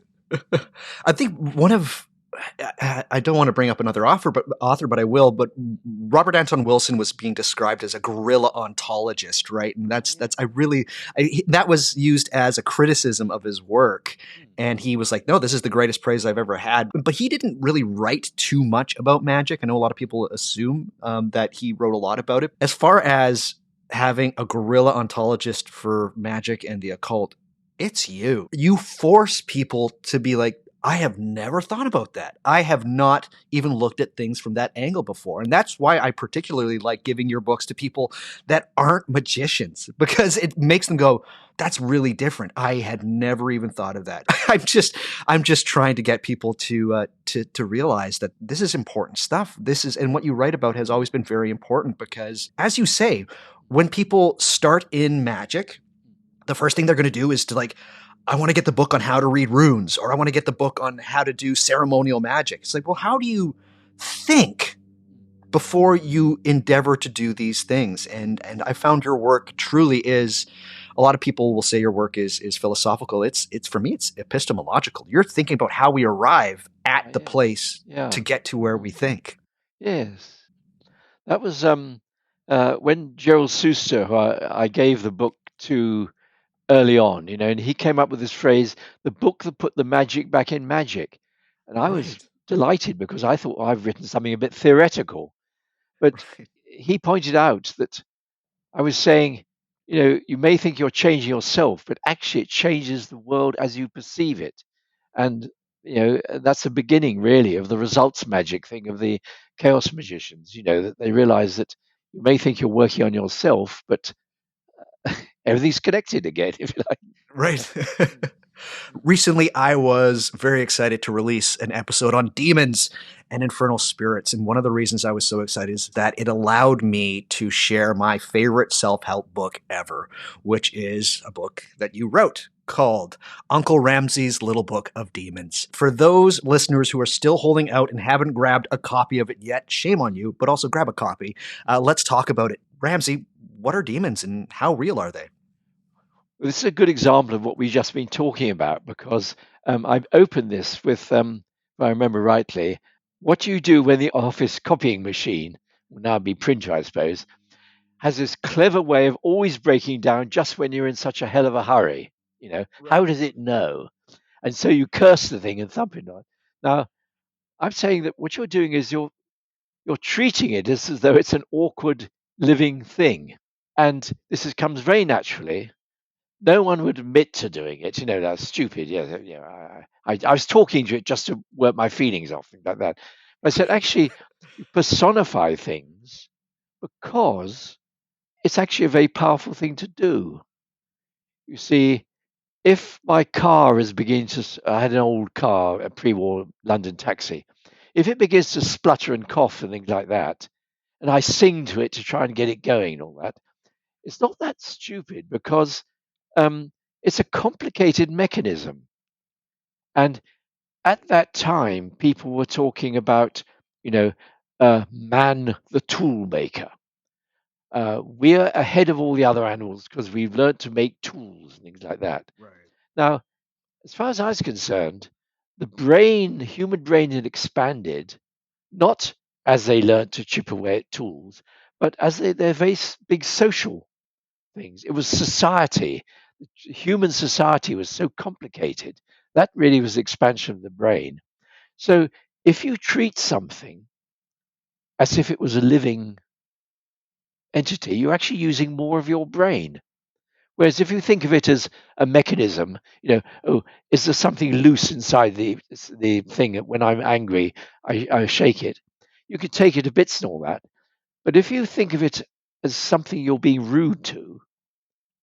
I think one of I don't want to bring up another author, but I will. But Robert Anton Wilson was being described as a guerrilla ontologist, right? And that's that was used as a criticism of his work. And he was like, "No, this is the greatest praise I've ever had." But he didn't really write too much about magic. I know a lot of people assume that he wrote a lot about it. As far as having a guerrilla ontologist for magic and the occult, it's you. You force people to be like, I have never thought about that. I have not even looked at things from that angle before. And that's why I particularly like giving your books to people that aren't magicians, because it makes them go, that's really different. I had never even thought of that. I'm just trying to get people to realize that this is important stuff. And what you write about has always been very important, because as you say, when people start in magic, the first thing they're going to do is to like, I want to get the book on how to read runes, or I want to get the book on how to do ceremonial magic. It's like, well, how do you think before you endeavor to do these things? And I found your work truly is, a lot of people will say your work is philosophical. It's for me, it's epistemological. You're thinking about how we arrive at the Yeah, place yeah, to get to where we think. yes. That was when Gerald Suster, who I gave the book to early on, you know, and he came up with this phrase, "the book that put the magic back in magic," and I was Right. delighted because I thought, well, I've written something a bit theoretical, but Right. he pointed out that I was saying, you know, you may think you're changing yourself, but actually it changes the world as you perceive it. And, you know, that's the beginning really of the results magic thing of the chaos magicians, you know, that they realize that you may think you're working on yourself, but everything's connected again, if you like. Right. Recently, I was very excited to release an episode on demons and infernal spirits. And one of the reasons I was so excited is that it allowed me to share my favorite self help book ever, which is a book that you wrote called Uncle Ramsey's Little Book of Demons. For those listeners who are still holding out and haven't grabbed a copy of it yet, shame on you, but also grab a copy. Let's talk about it. Ramsey, what are demons and how real are they? This is a good example of what we've just been talking about because I've opened this with, if I remember rightly, what do you do when the office copying machine, will now be printer, I suppose, has this clever way of always breaking down just when you're in such a hell of a hurry. You know, how Right. does it know? And so you curse the thing and thump it on. Now, I'm saying that what you're doing is you're treating it as though it's an awkward living thing. And comes very naturally. No one would admit to doing it. You know, that's stupid. Yeah, yeah. I was talking to it just to work my feelings off, things like that. But I said, actually, you personify things because it's actually a very powerful thing to do. You see, if my car is beginning to, I had an old car, a pre-war London taxi. If it begins to splutter and cough and things like that, and I sing to it to try and get it going and all that, it's not that stupid because it's a complicated mechanism. And at that time, people were talking about, you know, man the tool maker. We're ahead of all the other animals because we've learned to make tools and things like that. Right. Now, as far as I was concerned, the human brain had expanded not as they learned to chip away at tools, but as they're very big social things. It was society. Human society was so complicated. That really was the expansion of the brain. So if you treat something as if it was a living entity, you're actually using more of your brain. Whereas if you think of it as a mechanism, you know, oh, is there something loose inside the thing? When I'm angry, I shake it. You could take it to bits and all that. But if you think of it as something you're being rude to,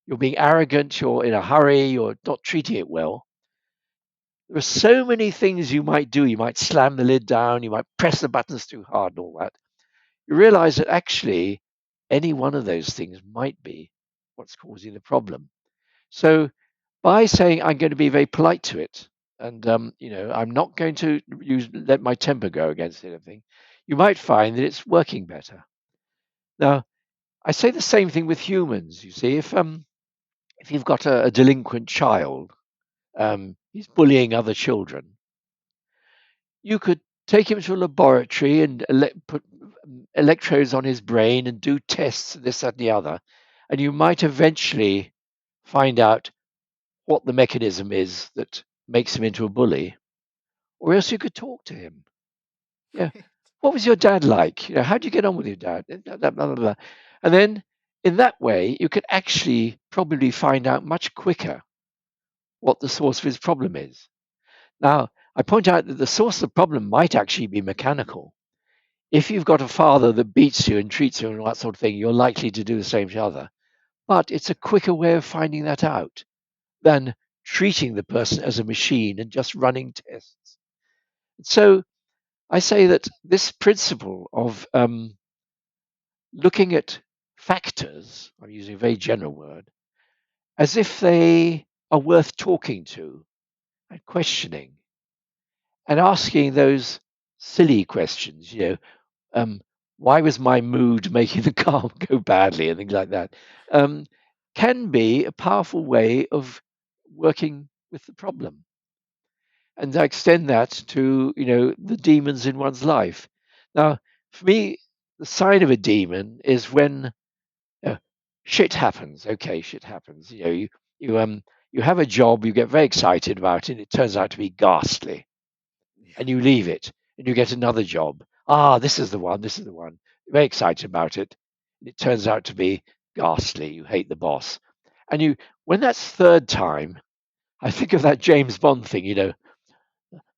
you're being arrogant, you're in a hurry, you're not treating it well, there are so many things you might do. You might slam the lid down, you might press the buttons too hard and all that. You realize that actually any one of those things might be what's causing the problem. So by saying I'm going to be very polite to it, and you know, I'm not going to let my temper go against anything, you might find that it's working better. Now, I say the same thing with humans. You see, if you've got a delinquent child, he's bullying other children, you could take him to a laboratory and put electrodes on his brain and do tests, this, that, and the other, and you might eventually find out what the mechanism is that makes him into a bully, or else you could talk to him. Yeah, what was your dad like? How do you get on with your dad? Blah, blah, blah. And then in that way, you could actually probably find out much quicker what the source of his problem is. Now, I point out that the source of the problem might actually be mechanical. If you've got a father that beats you and treats you and all that sort of thing, you're likely to do the same to other. But it's a quicker way of finding that out than treating the person as a machine and just running tests. So I say that this principle of looking at factors, I'm using a very general word, as if they are worth talking to and questioning and asking those silly questions, why was my mood making the car go badly and things like that, can be a powerful way of working with the problem. And I extend that to, the demons in one's life. Now, for me, the sign of a demon is when uh, shit happens. Okay, shit happens. You have a job, you get very excited about it, and it turns out to be ghastly, Yeah. and you leave it, and you get another job. Ah, this is the one. This is the one. You're very excited about it, and it turns out to be ghastly. You hate the boss, and when that's third time, I think of that James Bond thing.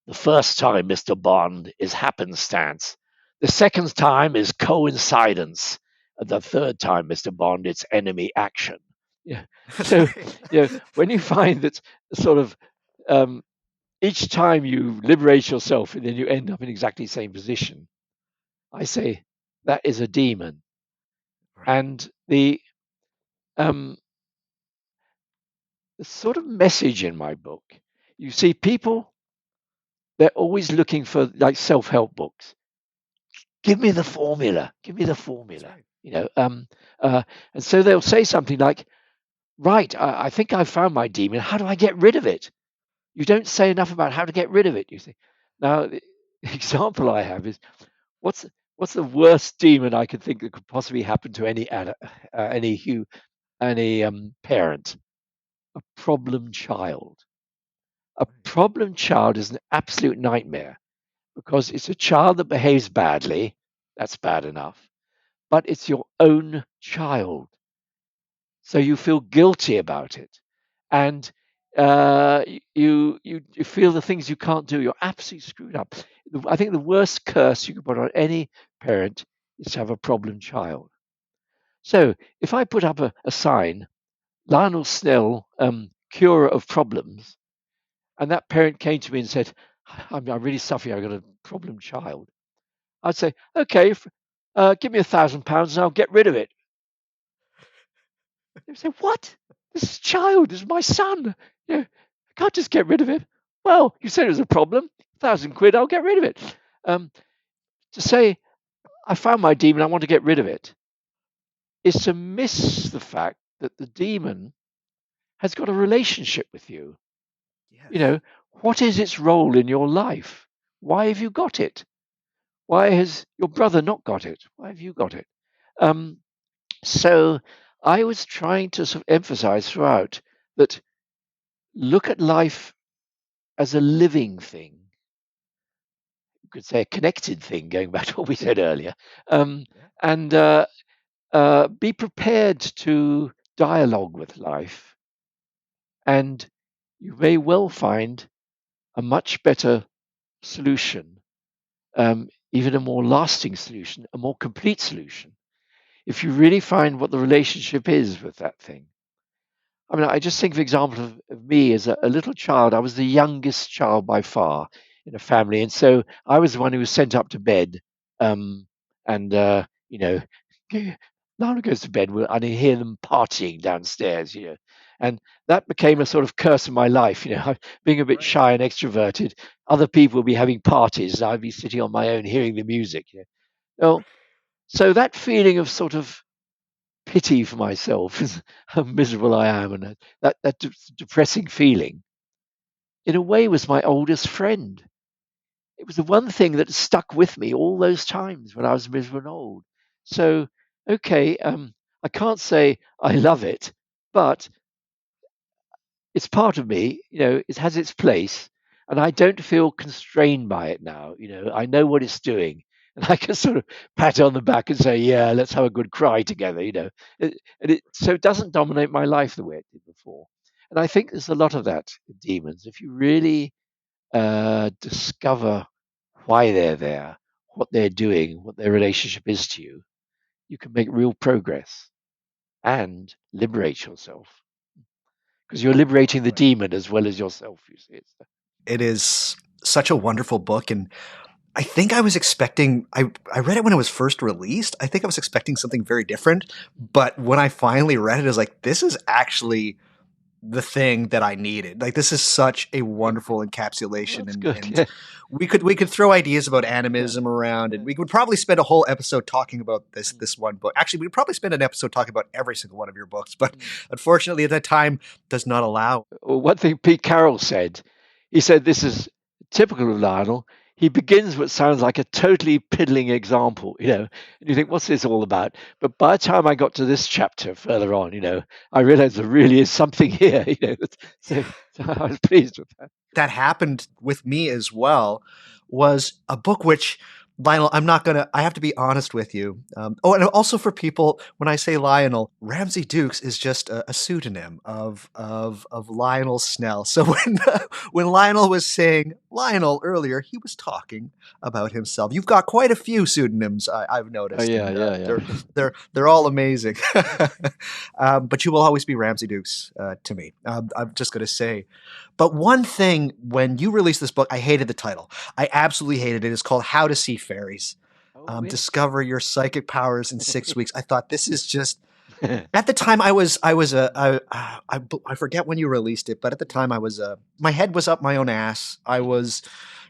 The first time, Mr. Bond, is happenstance. The second time is coincidence. And the third time, Mr. Bond, it's enemy action. Yeah. That's So, right. when you find that sort of um, each time you liberate yourself and then you end up in exactly the same position, I say that is a demon. Right. And um, the sort of message in my book, you see, people, they're always looking for like self help books. Give me the formula. Give me the That's formula. right. Uh, and so they'll say something like, "Right, I think I've found my demon. How do I get rid of it?" You don't say enough about how to get rid of it. You see. Now, the example I have is what's what's the worst demon I could think that could possibly happen to any parent? A problem child. A Right. problem child is an absolute nightmare because it's a child that behaves badly. That's bad enough, but it's your own child. So you feel guilty about it, and you feel the things you can't do. You're absolutely screwed up. I think the worst curse you can put on any parent is to have a problem child. So if I put up a sign, Lionel Snell, cure of problems, and that parent came to me and said, I'm really suffering. I've got a problem child. I'd say, okay, give me £1,000 and I'll get rid of it. They say, "What? This is a child. This is my son. I can't just get rid of it." Well, you said it was a problem. £1,000, I'll get rid of it. Um, to say I found my demon, I want to get rid of it, is to miss the fact that the demon has got a relationship with you. You Yes. know, what is its role in your life? Why have you got it? Why has your brother not got it? Why have you got it? Um, so I was trying to sort of emphasize throughout that look at life as a living thing. You could say a connected thing, going back to what we said earlier, Yeah. and be prepared to dialogue with life, and you may well find a much better solution, even a more lasting solution, a more complete solution, if you really find what the relationship is with that thing. I mean, I just think of example of me as a little child. I was the youngest child by far in a family, and so I was the one who was sent up to bed. Um, and Lana goes to bed, and I hear them partying downstairs. And that became a sort of curse of my life. Being a bit Right. shy and extroverted, other people would be having parties, and I'd be sitting on my own hearing the music. Well, So that feeling of sort of pity for myself is how miserable I am, and that depressing feeling, in a way, was my oldest friend. It was the one thing that stuck with me all those times when I was miserable and old. So, okay, I can't say I love it, but it's part of me. It has its place, and I don't feel constrained by it now. I know what it's doing, and I can sort of pat it on the back and say, "Yeah, let's have a good cry together." So it doesn't dominate my life the way it did before. And I think there's a lot of that with demons. If you really discover why they're there, what they're doing, what their relationship is to you, you can make real progress and liberate yourself, because you're liberating the demon as well as yourself. You see, It is such a wonderful book, and I think I was expecting. I read it when it was first released. I think I was expecting something very different, but when I finally read it, I was like, "This is actually the thing that I needed." Like, this is such a wonderful encapsulation, that's and good. Yeah, we could throw ideas about yeah, animism around, and yeah. we could probably spend a whole episode talking about this one book. Actually, we'd probably spend an episode talking about every single one of your books, but Mm. unfortunately, at that time does not allow. Well, one thing Pete Carroll said, he said this is typical of Lionel. He begins what sounds like a totally piddling example, and you think, what's this all about? But by the time I got to this chapter further on, I realized there really is something here, So, so I was pleased with that. That happened with me as well was a book which, Lionel, I have to be honest with you. And also for people, when I say Lionel, Ramsey Dukes is just a pseudonym of Lionel Snell. So when Lionel was saying Lionel earlier, he was talking about himself. You've got quite a few pseudonyms, I've Oh, noticed, yeah, and yeah, yeah. they're all amazing. But you will always be Ramsey Dukes to me. I'm just going to say. But one thing, when you released this book, I hated the title. I absolutely hated it. It's called How to See Fairies. Oh, yeah. Discover your psychic powers in 6 weeks. I thought, this is just. At the time, I forget when you released it, but at the time my head was up my own ass. I was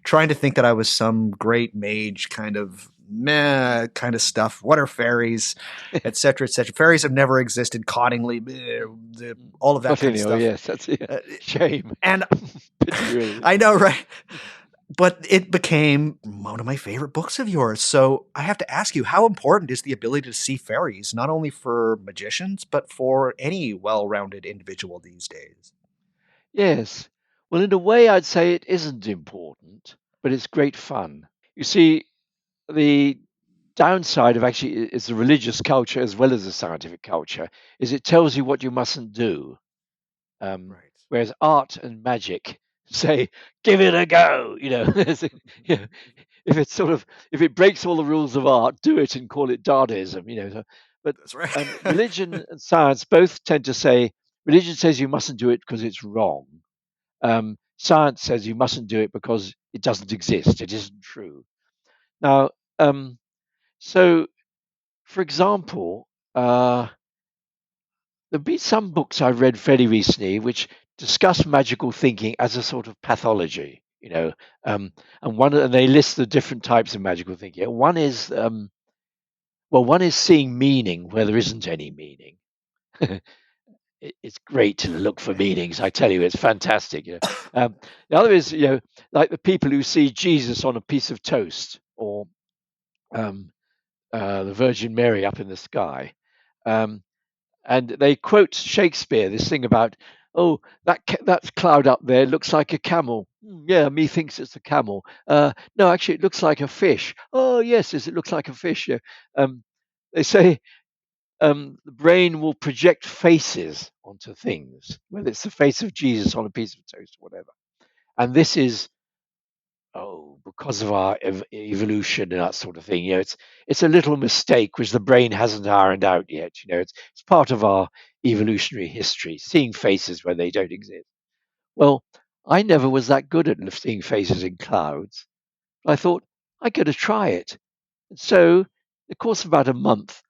trying to think that I was some great mage kind of meh kind of stuff. What are fairies, etc., etc. Fairies have never existed. Cottingley, all of that kind of Continue. Oh, stuff. yes, that's it. Uh, Shame. and Pity, really. I know, right? But it became one of my favorite books of yours. So I have to ask you, how important is the ability to see fairies, not only for magicians, but for any well-rounded individual these days? Yes. Well, in a way, I'd say it isn't important, but it's great fun. You see, the downside of actually is the religious culture as well as the scientific culture is it tells you what you mustn't do. Right. Whereas art and magic say, give it a go. You know, if it breaks all the rules of art, do it and call it Dadaism. But That's right. religion and science both tend to say religion says you mustn't do it because it's wrong. Science says you mustn't do it because it doesn't exist. It isn't true. Now, so for example, there've been some books I've read fairly recently which discuss magical thinking as a sort of pathology. And they list the different types of magical thinking. One is seeing meaning where there isn't any meaning. It's great to look for meanings. I tell you, it's fantastic. The other is, like the people who see Jesus on a piece of toast, or um, the Virgin Mary up in the sky. Um, and they quote Shakespeare, this thing about, oh, that cloud up there looks like a camel. Yeah, me thinks it's a camel. No, actually, it looks like a fish. Oh, yes, it looks like a fish. Yeah. They say the brain will project faces onto things, whether it's the face of Jesus on a piece of toast or whatever. And this is because of our evolution and that sort of thing. It's a little mistake which the brain hasn't ironed out yet. It's part of our evolutionary history, seeing faces where they don't exist. Well, I never was that good at seeing faces in clouds. I thought I got to try it. And so, in the course of about a month,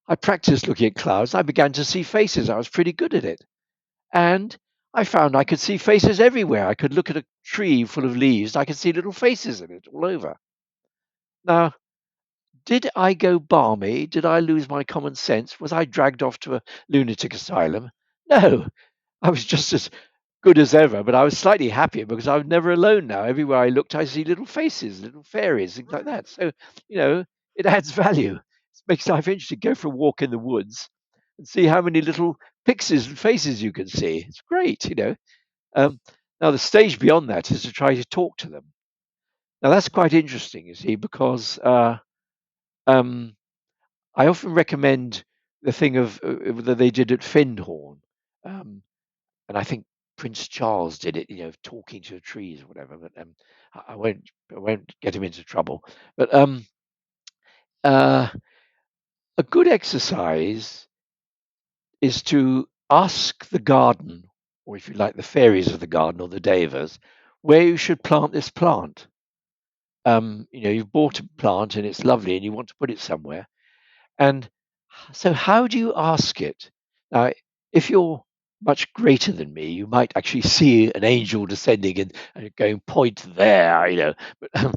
I practiced looking at clouds. I began to see faces. I was pretty good at it. And I found I could see faces everywhere. I could look at a tree full of leaves. I could see little faces in it all over. Now, Did I go balmy? Did I lose my common sense? Was I dragged off to a lunatic asylum? No, I was just as good as ever, but I was slightly happier because I was never alone now. Everywhere I looked, I see little faces, little fairies, things like Right. that. So, you know, it adds value. It makes life interesting. Go for a walk in the woods and see how many little pixies and faces you can see. It's great. Um, Now, the stage beyond that is to try to talk to them. Now, that's quite interesting, you see, because um, I often recommend the thing of that they did at Findhorn. Um, and I think Prince Charles did it, talking to the trees or whatever. But I won't get him into trouble. But uh, a good exercise is to ask the garden, or if you like, the fairies of the garden or the devas, where you should plant this plant. You've bought a plant and it's lovely, and you want to put it somewhere. And so, how do you ask it? Now, if you're much greater than me, you might actually see an angel descending and going, point there. But I'm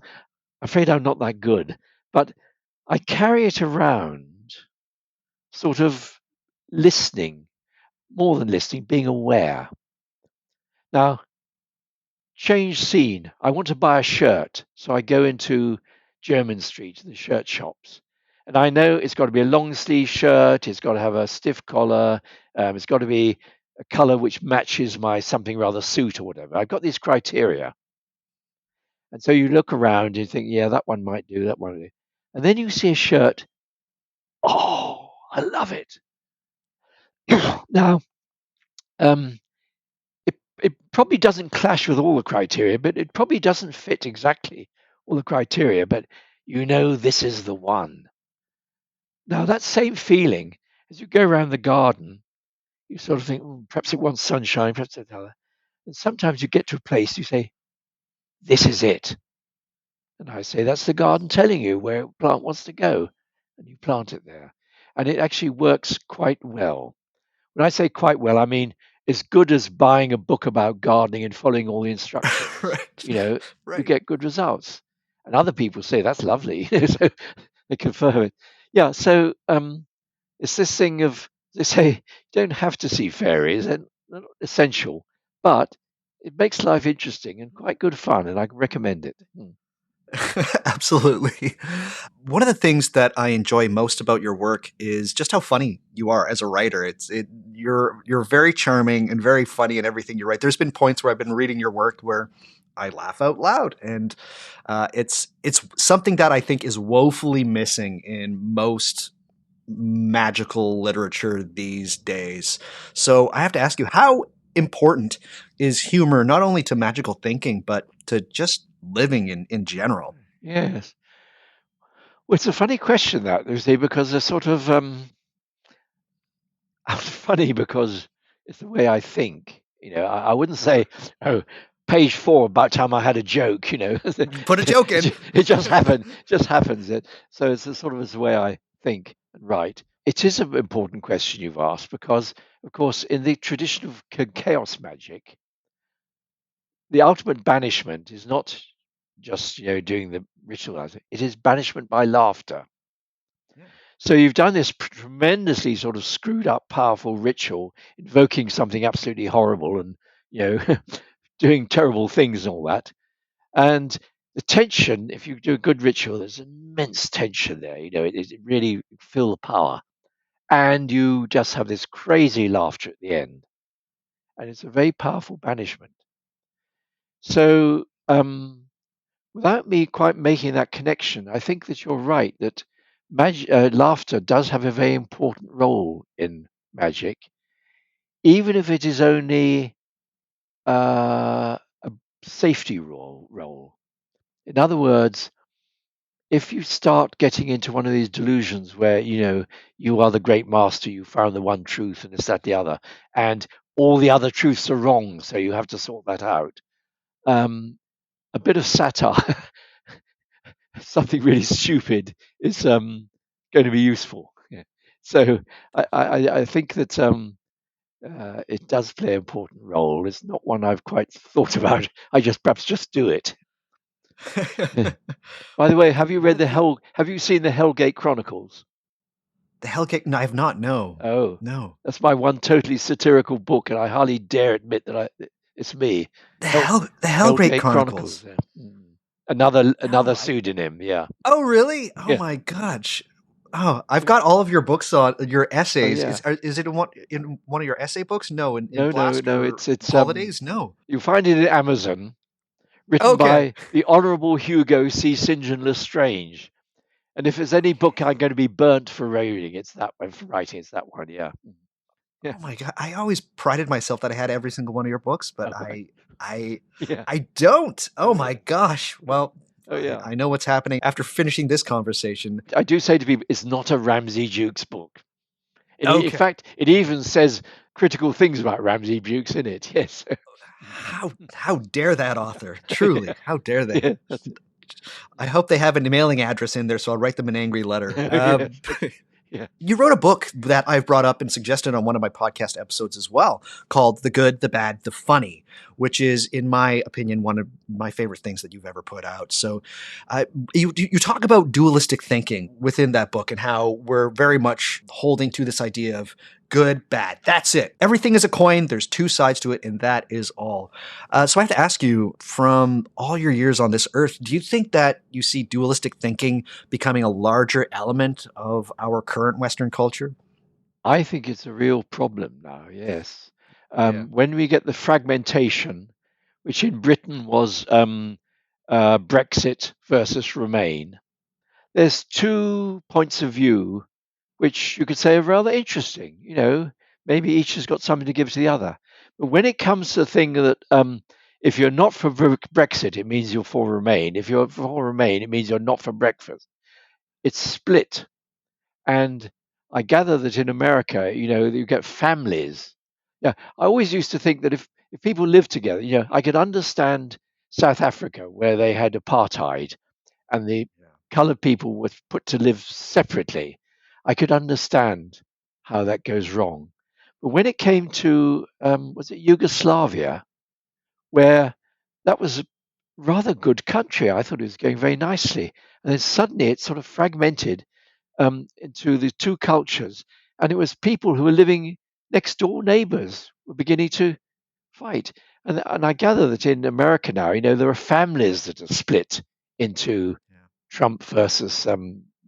afraid I'm not that good. But I carry it around, sort of listening, more than listening, being aware. Now, change scene. I want to buy a shirt. So I go into Jermyn Street, the shirt shops. And I know it's got to be a long sleeve shirt, it's got to have a stiff collar, it's got to be a color which matches my something rather suit or whatever. I've got these criteria. And so you look around and you think, yeah, that one might do, that one. Might do. And then you see a shirt. Oh, I love it. Now, um, it probably doesn't clash with all the criteria, but it probably doesn't fit exactly all the criteria, but this is the one. Now, that same feeling, as you go around the garden, you sort of think, perhaps it wants sunshine, perhaps it's other. And sometimes you get to a place, you say, this is it. And I say, that's the garden telling you where a plant wants to go. And you plant it there. And it actually works quite well. When I say quite well, I mean as good as buying a book about gardening and following all the instructions. Right. You Right. get good results. And other people say that's lovely, so they confirm it. Yeah. So it's this thing of they say you don't have to see fairies, and they're not essential, but it makes life interesting and quite good fun, and I recommend it. Absolutely. One of the things that I enjoy most about your work is just how funny you are as a writer. You're very charming and very funny in everything you write. There's been points where I've been reading your work where I laugh out loud, and it's something that I think is woefully missing in most magical literature these days. So I have to ask you, how important is humor not only to magical thinking but to just living in general? Yes. Well, it's a funny question that, you see, because they're sort of funny because it's the way I think. I wouldn't say, oh, page 4, about time I had a joke. Put a joke in. It just happened. Just happens. So it's sort of the way I think and write. It is an important question you've asked because, of course, in the tradition of chaos magic, the ultimate banishment is not just doing the ritual. It is banishment by laughter. Yeah. So you've done this tremendously sort of screwed up, powerful ritual, invoking something absolutely horrible and doing terrible things and all that. And the tension, if you do a good ritual, there's immense tension there. It really feel the power, and you just have this crazy laughter at the end, and it's a very powerful banishment. So, without me quite making that connection, I think that you're right that laughter does have a very important role in magic, even if it is only a safety role. In other words, if you start getting into one of these delusions where you are the great master, you found the one truth, and this, that, the other, and all the other truths are wrong, so you have to sort that out. A bit of satire, something really stupid, is going to be useful. Yeah. So I think that it does play an important role. It's not one I've quite thought about. I just perhaps just do it. By the way, have you read What the Have you seen the Hellgate Chronicles? Hellgate? No, I have not. No, Oh, no. that's my one totally satirical book, and I hardly dare admit that it's me. The Hellgate Hellgate Chronicles. Chronicles. Yeah. Another No, I. pseudonym. Yeah. Oh, really? Oh Yeah. my gosh. Oh, I've got all of your books on your Oh essays. yeah. Is it in one of your essay books? No, in Blast No. or It's Holidays? No. you find it at Amazon, written Okay. by the Honourable Hugo C. St. John Lestrange. And if there's any book I'm going to be burnt for reading, it's that one. For writing, it's that one. Yeah. Yeah. Oh my god! I always prided myself that I had every single one of your books, but Oh, right. I, Yeah. I don't. Oh Oh my yeah. gosh! Well, Oh yeah. I know what's happening after finishing this conversation. I do say to people, it's not a Ramsey Dukes book. In Okay, fact, it even says critical things about Ramsey Dukes in it. Yes. how dare that author? Truly, how dare they? Yeah. That's it. I hope they have a mailing address in there, so I'll write them an angry letter. Yeah. Yeah. You wrote a book that I've brought up and suggested on one of my podcast episodes as well, called The Good, the Bad, the Funny, which is, in my opinion, one of my favorite things that you've ever put out. So you talk about dualistic thinking within that book and how we're very much holding to this idea of good, bad. That's it. Everything is a coin. There's two sides to it, and that is all. So I have to ask you, from all your years on this earth, do you think that you see dualistic thinking becoming a larger element of our current Western culture? I think it's a real problem now. Yes. Yeah. When we get the fragmentation, which in Britain was Brexit versus Remain, there's 2 points of view which you could say are rather interesting. Maybe each has got something to give to the other. But when it comes to the thing that if you're not for Brexit, it means you're for Remain. If you're for Remain, it means you're not for breakfast. It's split. And I gather that in America, you get families. Yeah, I always used to think that if people live together, I could understand South Africa where they had apartheid and the Yeah. colored people were put to live separately. I could understand how that goes wrong. But when it came to, was it Yugoslavia, where that was a rather good country, I thought it was going very nicely. And then suddenly it sort of fragmented into the two cultures. And it was people who were living next door neighbors were beginning to fight. And I gather that in America now, there are families that are split into Yeah. Trump versus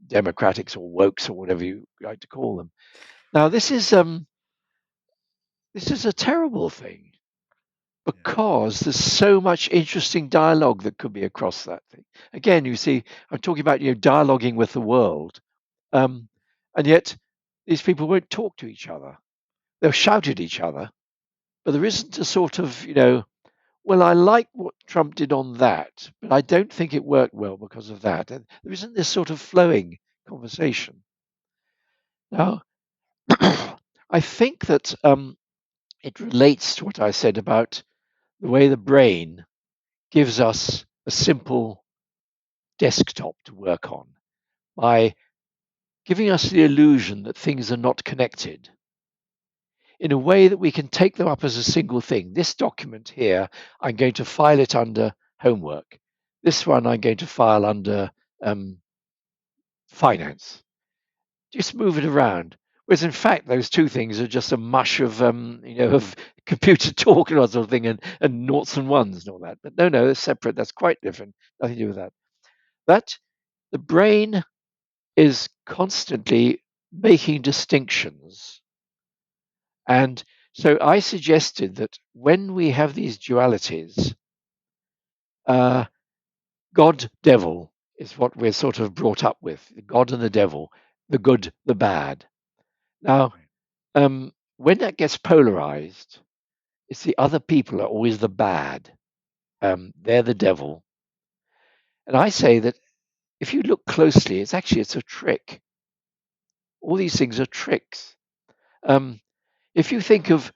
Democrats or wokes or whatever you like to call them. Now, this is a terrible thing Yeah. because there's so much interesting dialogue that could be across that thing. Again, you see, I'm talking about dialoguing with the world, um, and yet these people won't talk to each other. They'll shout at each other, but there isn't a sort of well, I like what Trump did on that, but I don't think it worked well because of that. And there isn't this sort of flowing conversation. Now, I think that it relates to what I said about the way the brain gives us a simple desktop to work on by giving us the illusion that things are not connected in a way that we can take them up as a single thing. This document here, I'm going to file it under homework. This one, I'm going to file under um, finance. Just move it around. Whereas in fact, those two things are just a mush of of computer talk and that sort of thing, and noughts and ones and all that. But no, they're separate. That's quite different. Nothing to do with that. But the brain is constantly making distinctions. And so I suggested that when we have these dualities, uh, God, devil is what we're sort of brought up with, God and the devil, the good, the bad. Now, Right. when that gets polarized, it's the other people are always the bad. They're the devil. And I say that if you look closely, it's a trick. All these things are tricks. Um, if you think of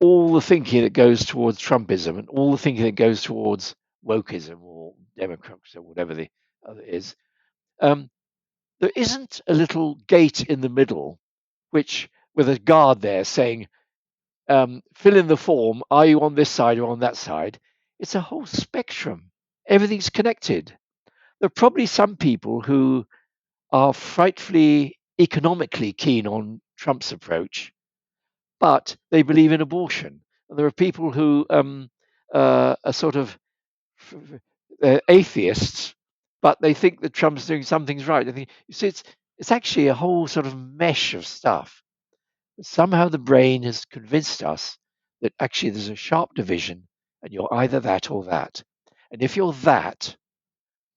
all the thinking that goes towards Trumpism and all the thinking that goes towards wokeism or Democrats or whatever the other is, um, there isn't a little gate in the middle, which with a guard there saying, fill in the form. Are you on this side or on that side? It's a whole spectrum. everything's connected. There are probably some people who are frightfully economically keen on Trump's approach, but they believe in abortion. And there are people who are sort of atheists, but they think that Trump's doing some things right. They think, you see, it's actually a whole sort of mesh of stuff. Somehow the brain has convinced us that actually there's a sharp division, and you're either that or that. And if you're that,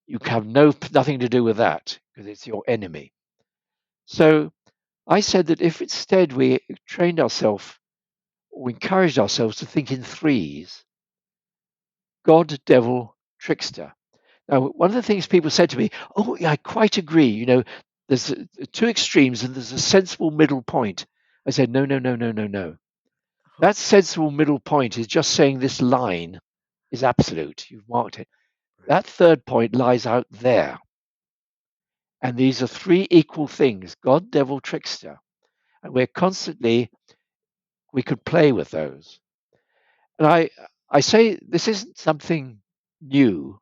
you have nothing to do with that because it's your enemy. So I said that if instead we trained ourselves or encouraged ourselves to think in threes, God, devil, trickster. Now, one of the things people said to me, oh, yeah, I quite agree. There's two extremes and there's a sensible middle point. I said, no, no, no, no, no, no. That sensible middle point is just saying this line is absolute. You've marked it. That third point lies out there. And these are three equal things: God, devil, trickster. And we could play with those. And I say this isn't something new,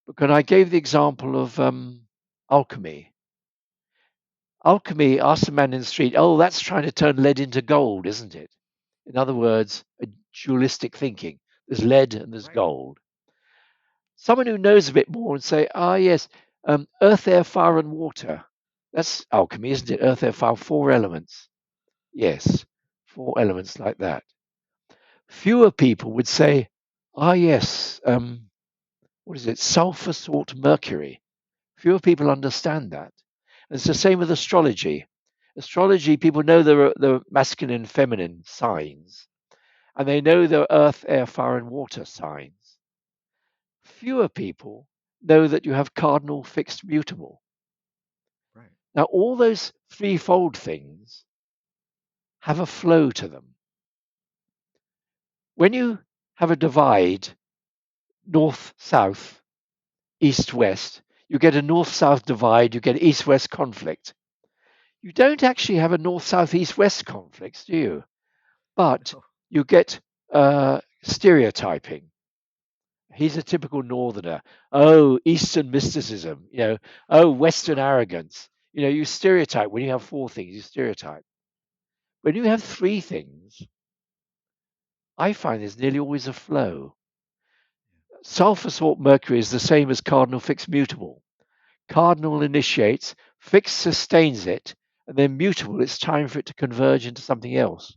because I gave the example of alchemy. Alchemy asks a man in the street, oh, that's trying to turn lead into gold, isn't it? In other words, a dualistic thinking. There's lead and there's gold. Someone who knows a bit more and say, yes, earth, air, fire, and water. That's alchemy, isn't it? Earth, air, fire, 4 elements. Yes, 4 elements like that. Fewer people would say, yes, what is it? Sulfur, salt, mercury. Fewer people understand that. And it's the same with astrology. Astrology, people know the masculine and feminine signs, and they know the earth, air, fire, and water signs. Fewer people know that you have cardinal, fixed, mutable. Right. Now, all those threefold things have a flow to them. When you have a divide, north, south, east, west, you get a north, south divide, you get east, west conflict. You don't actually have a north, south, east, west conflict, do you? But you get stereotyping. He's a typical northerner. Oh, Eastern mysticism. Oh, Western arrogance. You stereotype. When you have 4 things, you stereotype. When you have 3 things, I find there's nearly always a flow. Sulfur, salt, mercury is the same as cardinal, fixed, mutable. Cardinal initiates, fixed sustains it, and then mutable, it's time for it to converge into something else.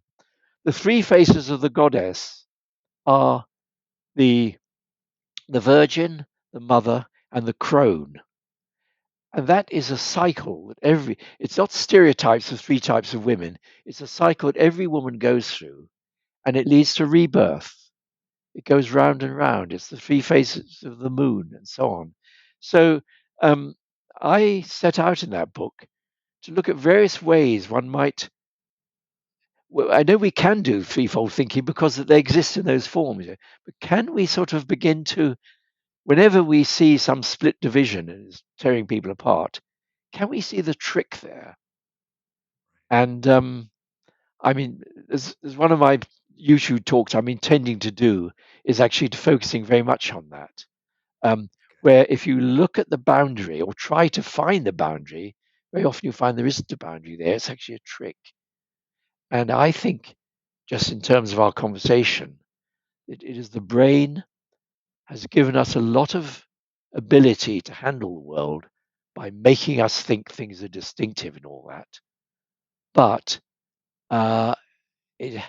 The 3 faces of the goddess are the virgin, the mother, and the crone. And that is a cycle that it's not stereotypes of 3 types of women. It's a cycle that every woman goes through, and it leads to rebirth. It goes round and round. It's the 3 phases of the moon and so on. So I set out in that book to look at various ways one might. Well, I know we can do threefold thinking because they exist in those forms, but can we sort of begin to, whenever we see some split division and is tearing people apart, can we see the trick there? And I mean, there's one of my YouTube talks I'm intending to do is actually focusing very much on that, where if you look at the boundary or try to find the boundary, very often you find there isn't a boundary there. It's actually a trick. And I think, just in terms of our conversation, it is the brain has given us a lot of ability to handle the world by making us think things are distinctive and all that. But it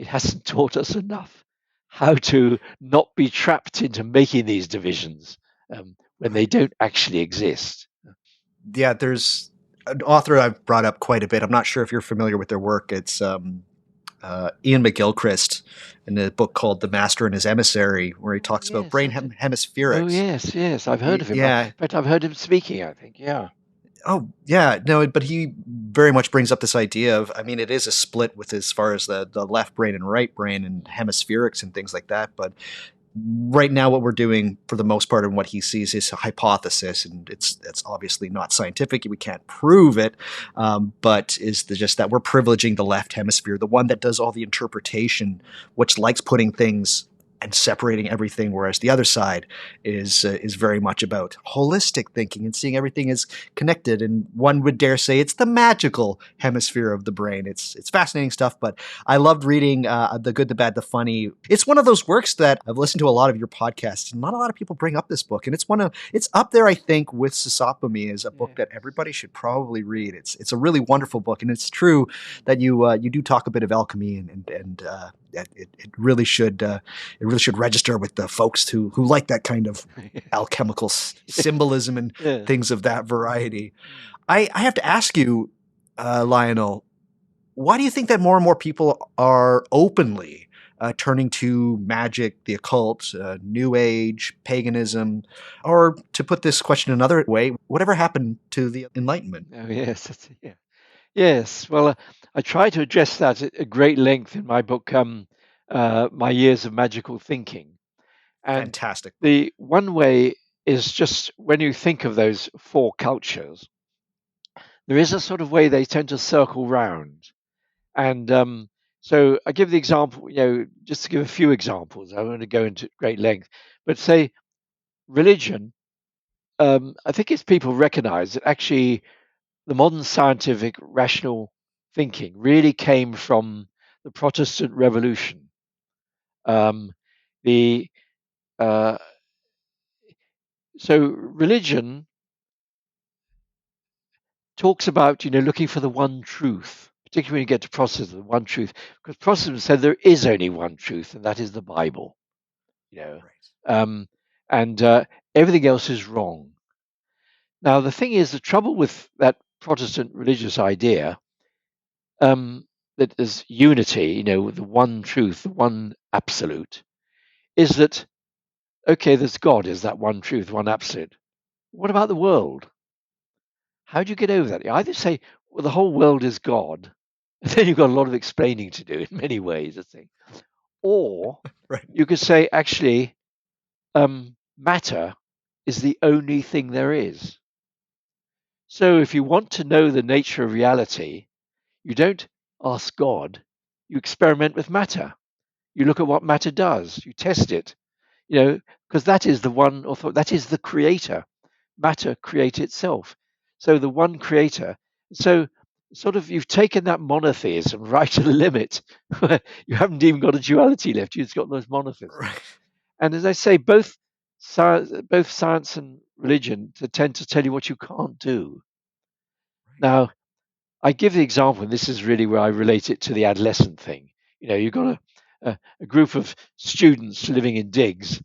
hasn't taught us enough how to not be trapped into making these divisions when they don't actually exist. Yeah, there's an author I've brought up quite a bit. I'm not sure if you're familiar with their work. It's Ian McGilchrist in a book called The Master and His Emissary, where he talks about brain hemispherics. Oh, yes. I've heard of him. Yeah. In fact, I've heard him speaking, I think. Yeah. Oh, yeah. No, but he very much brings up this idea of, I mean, it is a split with as far as the left brain and right brain and hemispherics and things like that. But right now what we're doing for the most part and what he sees is a hypothesis, and it's obviously not scientific. We can't prove it, but is just that we're privileging the left hemisphere, the one that does all the interpretation, which likes putting things and separating everything, whereas the other side is very much about holistic thinking and seeing everything as connected. And one would dare say it's the magical hemisphere of the brain. It's fascinating stuff. But I loved reading The Good, the Bad, the Funny. It's one of those works that I've listened to a lot of your podcasts, and not a lot of people bring up this book. And it's up there, I think, with Sisopami as a book that everybody should probably read. It's a really wonderful book, and it's true that you do talk a bit of alchemy, and it really should register with the folks who like that kind of alchemical symbolism and things of that variety. I have to ask you, Lionel, why do you think that more and more people are openly turning to magic, the occult, New Age, paganism, or to put this question another way, whatever happened to the Enlightenment? Oh, yes. Yeah. Yes. Well, I try to address that at great length in my book, My Years of Magical Thinking. And Fantastic. the one way is just when you think of those four cultures, there is a sort of way they tend to circle round. And so I give the example, just to give a few examples. I want to go into great length, but say religion. I think it's people recognize that actually the modern scientific rational thinking really came from the Protestant Revolution. Um, the uh, so religion talks about looking for the one truth, particularly when you get to Protestantism, the one truth, because Protestantism said there is only one truth, and that is the Bible. Right. Um, and everything else is wrong. Now the thing is, the trouble with that Protestant religious idea, that there's unity, the one truth, the one absolute, is that okay? There's God, is that one truth, one absolute. What about the world? How do you get over that? You either say, well, the whole world is God, and then you've got a lot of explaining to do in many ways, I think. Or Right. you could say, actually, matter is the only thing there is. So if you want to know the nature of reality, you don't ask God, you experiment with matter. You look at what matter does, you test it, because that is the one, that is the creator. Matter creates itself. So the one creator. So sort of you've taken that monotheism right to the limit. You haven't even got a duality left. You've just got those monotheisms. Right. And as I say, both science and religion tend to tell you what you can't do. Now, I give the example, and this is really where I relate it to the adolescent thing. You've got a group of students living in digs,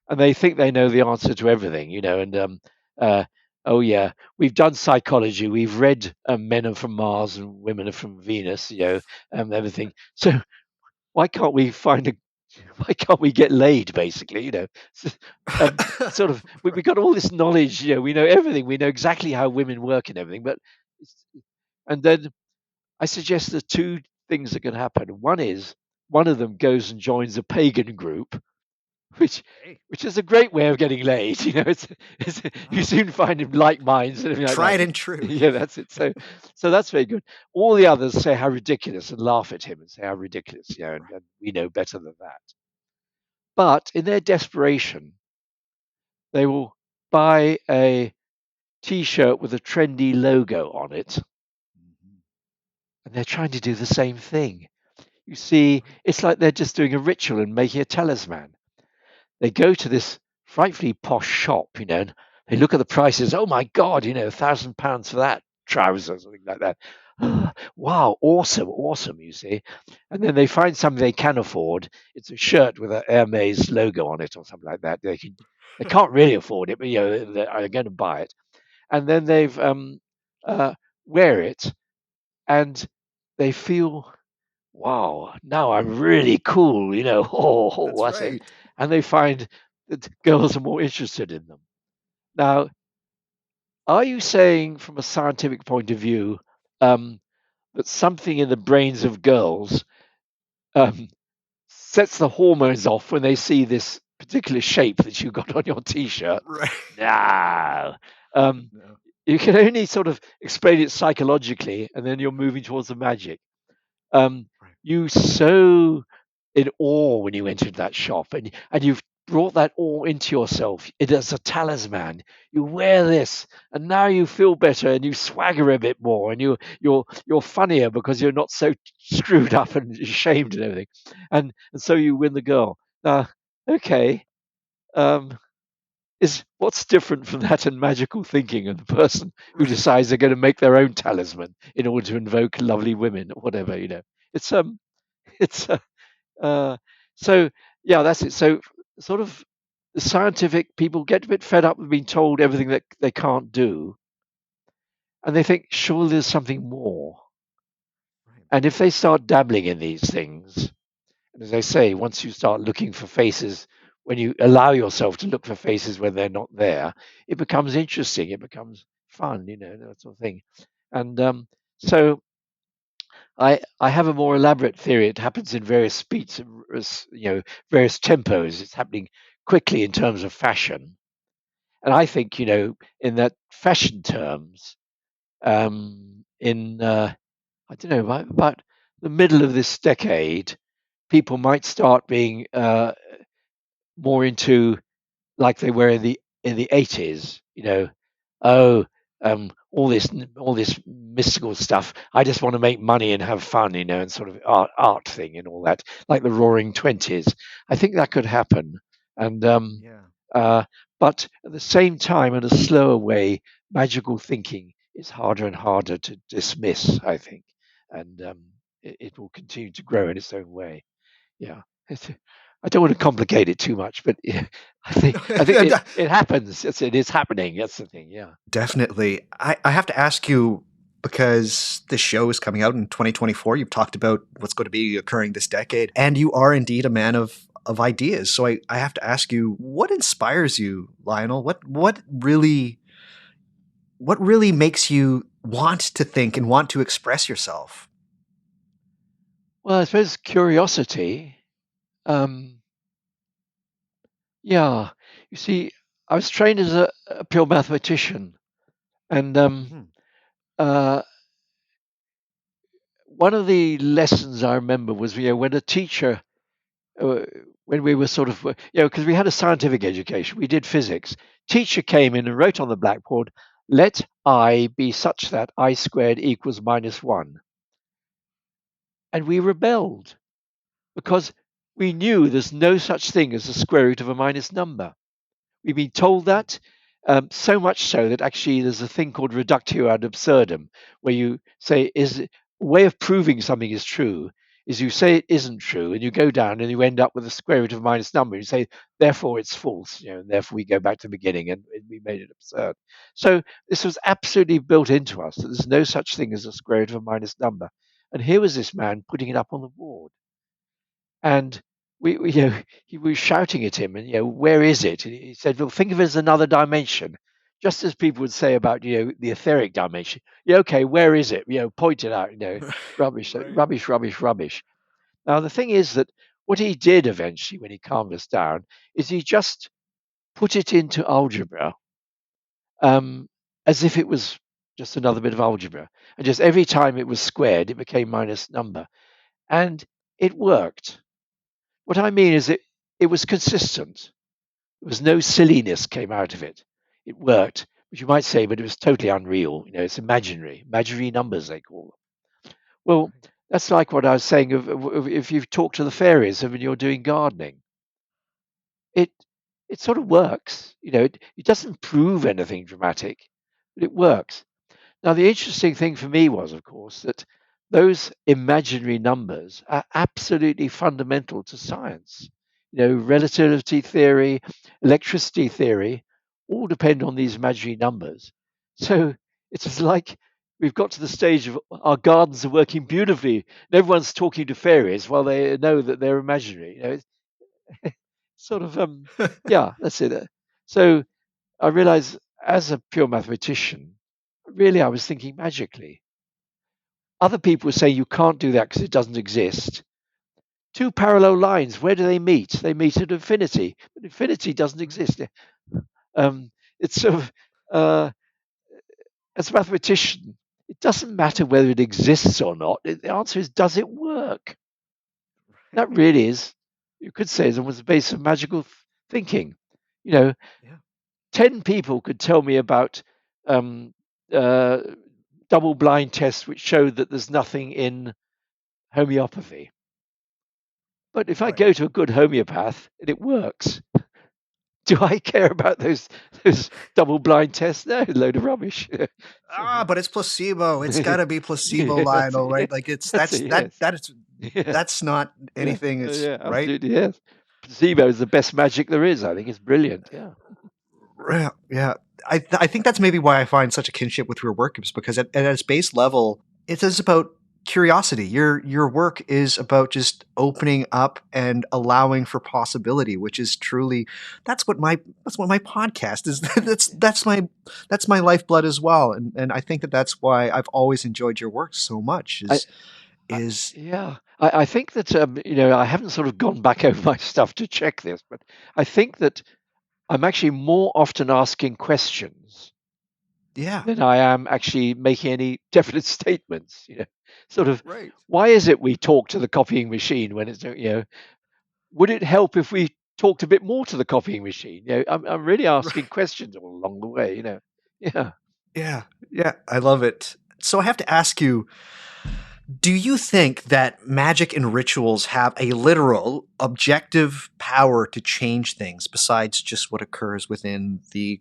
and they think they know the answer to everything, and oh yeah, we've done psychology, we've read men are from Mars and women are from Venus, everything. So why can't we why can't we get laid, basically? Sort of, we got all this knowledge, we know everything, we know exactly how women work and everything, and then I suggest the two things that can happen. One is one of them goes and joins a pagan group, which Hey. which is a great way of getting laid. You soon find him like minds and everything like Tried that. and true. Yeah, that's it. So that's very good. All the others say how ridiculous and laugh at him and say how ridiculous, and we know better than that. But in their desperation, they will buy a T-shirt with a trendy logo on it, and they're trying to do the same thing. You see, it's like they're just doing a ritual and making a talisman. They go to this frightfully posh shop, and they look at the prices. Oh my God, £1,000 for that trouser, or something like that. Wow, awesome, you see. And then they find something they can afford. It's a shirt with an Hermes logo on it or something like that. They can't really afford it, but they're going to buy it. And then they've wear it, and they feel, wow, now I'm really cool, That's I say, right. and they find that girls are more interested in them. Now, are you saying from a scientific point of view that something in the brains of girls um, sets the hormones off when they see this particular shape that you got on your T-shirt? Right. No. Um, No. you can only sort of explain it psychologically, and then you're moving towards the magic. Right. You so in awe when you entered that shop, and you've brought that awe into yourself. It is a talisman. You wear this, and now you feel better, and you swagger a bit more, and you're funnier because you're not so screwed up and ashamed and everything, and so you win the girl. Now, okay, um, is what's different from that and magical thinking of the person who Right. decides they're going to make their own talisman in order to invoke lovely women or whatever, you know. It's it's uh, so yeah, that's it. So sort of the scientific people get a bit fed up with being told everything that they can't do, and they think surely there's something more. Right. And if they start dabbling in these things, and as I say, once you start looking for faces, when you allow yourself to look for faces when they're not there, it becomes interesting. It becomes fun, you know, that sort of thing. And so I have a more elaborate theory. It happens in various speeds, you know, various tempos. It's happening quickly in terms of fashion, and I think, you know, in that fashion terms, in I don't know, about the middle of this decade, people might start being more into like they were in the 80s, you know. Oh, all this mystical stuff. I just want to make money and have fun, you know, and sort of art thing and all that, like the Roaring Twenties. I think that could happen, and Yeah. uh, but at the same time, in a slower way, magical thinking is harder and harder to dismiss, I think, and it will continue to grow in its own way. Yeah. I don't want to complicate it too much, but yeah, I think it happens. It is happening. That's the thing. Yeah. Definitely. I have to ask you because this show is coming out in 2024. You've talked about what's going to be occurring this decade, and you are indeed a man of ideas. So I have to ask you, what inspires you, Lionel? What really makes you want to think and want to express yourself? Well, I suppose curiosity. Um, yeah. You see, I was trained as a pure mathematician, and Hmm. uh, one of the lessons I remember was, you know, when a teacher, uh, when we were sort of, you know, because we had a scientific education, we did physics. Teacher came in and wrote on the blackboard, "Let I be such that I squared equals minus one," and we rebelled because we knew there's no such thing as the square root of a minus number. We've been told that, so much so that actually there's a thing called reductio ad absurdum, where you say, is a way of proving something is true is you say it isn't true, and you go down and you end up with the square root of a minus number. You say, therefore it's false, you know, and therefore we go back to the beginning, and we made it absurd. So this was absolutely built into us that there's no such thing as a square root of a minus number. And here was this man putting it up on the board. And we you know, he was shouting at him, and, you know, where is it? And he said, well, think of it as another dimension, just as people would say about, you know, the etheric dimension. Yeah, okay, where is it? You know, point it out. You know, rubbish, Right. rubbish, rubbish, rubbish. Now the thing is that what he did eventually, when he calmed us down, is he just put it into algebra, um, as if it was just another bit of algebra, and just every time it was squared, it became minus number, and it worked. What I mean is it was consistent. There was no silliness came out of it. It worked, which you might say, but it was totally unreal. You know, it's imaginary numbers they call them. Well, Right. that's like what I was saying of if you talk to the fairies when you're doing gardening. It it sort of works. You know, it doesn't prove anything dramatic, but it works. Now, the interesting thing for me was, of course, that those imaginary numbers are absolutely fundamental to science. You know, relativity theory, electricity theory, all depend on these imaginary numbers. So it's like we've got to the stage of our gardens are working beautifully, and everyone's talking to fairies while they know that they're imaginary. You know, it's sort of yeah, that's it. So I realized as a pure mathematician, really I was thinking magically. Other people say you can't do that because it doesn't exist. Two parallel lines, where do they meet? They meet at infinity, but infinity doesn't Right. exist. It's sort of, uh, as a mathematician, it doesn't matter whether it exists or not. The answer is, does it work? That really is, you could say, is almost the base of magical thinking. You know, Yeah. 10 people could tell me about um, uh, double blind tests which show that there's nothing in homeopathy. But if I Right. go to a good homeopath and it works, do I care about those double blind tests? No, load of rubbish. But it's placebo. It's got to be placebo, Yeah, Lionel, right? Like it's that's a yes. Yeah, that's not yeah, anything. It's yeah, right. absolutely, yes. Placebo is the best magic there is. I think it's brilliant. Yeah. Yeah, yeah. I think that's maybe why I find such a kinship with your work is because at its base level, it is about curiosity. Your work is about just opening up and allowing for possibility, which is truly that's what my podcast is. That's my lifeblood as well, and I think that that's why I've always enjoyed your work so much. I, I Is yeah. I think that I haven't sort of gone back over my stuff to check this, but I think that I'm actually more often asking questions Yeah, than I am actually making any definite statements. Sort of, right. why is it we talk to the copying machine when would it help if we talked a bit more to the copying machine? I'm really asking questions all along the way. Yeah. Yeah, yeah, I love it. So I have to ask you, do you think that magic and rituals have a literal, objective power to change things besides just what occurs within the,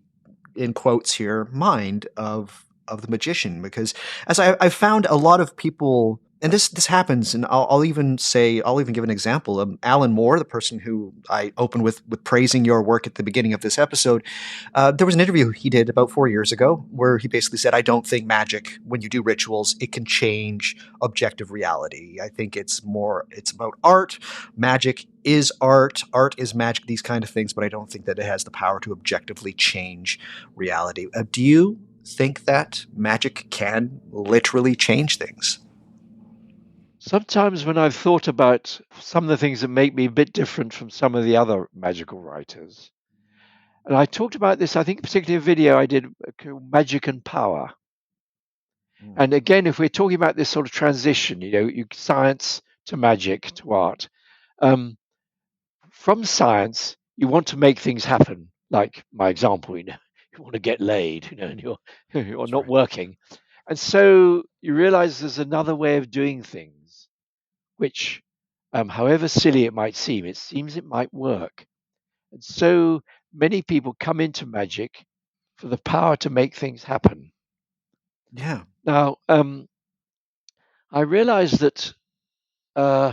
in quotes here, mind of the magician? Because as I've found a lot of people, and this happens, and I'll even give an example. Alan Moore, the person who I opened with praising your work at the beginning of this episode, there was an interview he did about 4 years ago where he basically said, "I don't think magic, when you do rituals, it can change objective reality. I think it's about art. Magic is art. Art is magic. These kind of things, but I don't think that it has the power to objectively change reality." Do you think that magic can literally change things? Sometimes when I've thought about some of the things that make me a bit different from some of the other magical writers, and I talked about this, I think, particularly a video I did called Magic and Power. Mm. And again, if we're talking about this sort of transition, science to magic to art, um, from science, you want to make things happen. Like my example, you want to get laid, and you're That's not right. working, and so you realize there's another way of doing things, which, however silly it might seem, it seems it might work. And so many people come into magic for the power to make things happen. Yeah. Now, I realize that uh,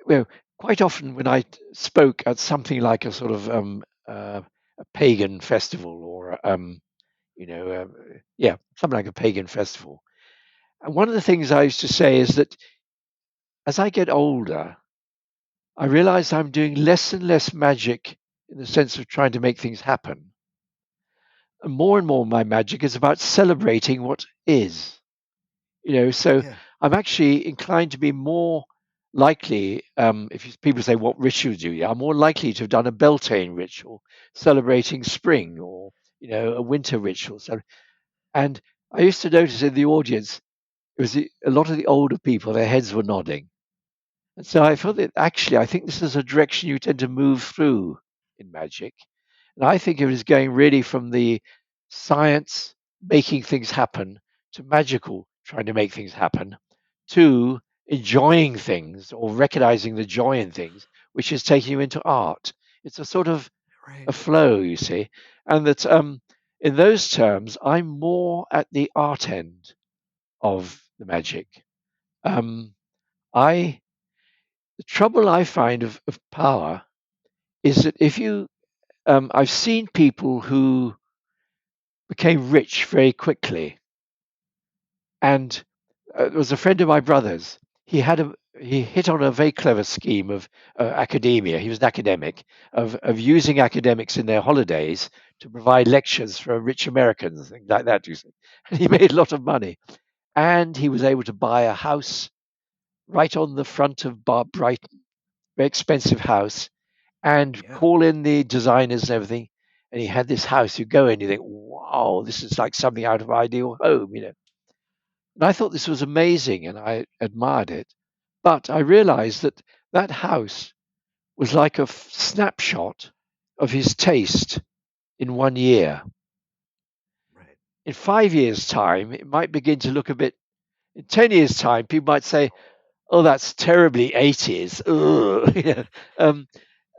well, quite often when I spoke at something like a sort of a pagan festival or you know, uh, yeah, something like a pagan festival. And one of the things I used to say is that as I get older, I realize I'm doing less and less magic in the sense of trying to make things happen. And more my magic is about celebrating what is. So Yeah. I'm actually inclined to be more likely, if people say what ritual do you, I'm more likely to have done a Beltane ritual celebrating spring, or a winter ritual. And I used to notice in the audience, it was a lot of the older people, their heads were nodding. And so I felt that actually, I think this is a direction you tend to move through in magic. And I think it is going really from the science making things happen to magical trying to make things happen to enjoying things or recognizing the joy in things, which is taking you into art. It's a sort of Right. a flow, you see. And that in those terms, I'm more at the art end of the magic. Um, I The trouble I find of power is that if you I've seen people who became rich very quickly. And there was a friend of my brother's. He hit on a very clever scheme of academia. He was an academic of using academics in their holidays to provide lectures for rich Americans, things like that. You see, and he made a lot of money. And he was able to buy a house right on the front of Brighton, very expensive house, and Yeah. call in the designers and everything. And he had this house. You go in, you think, wow, this is like something out of Ideal Home. And I thought this was amazing and I admired it. But I realized that that house was like a snapshot of his taste in 1 year. Right. In 5 years' time, it might begin to look a bit. In 10 years' time, people might say, "Oh, that's terribly 80s." Ugh. um,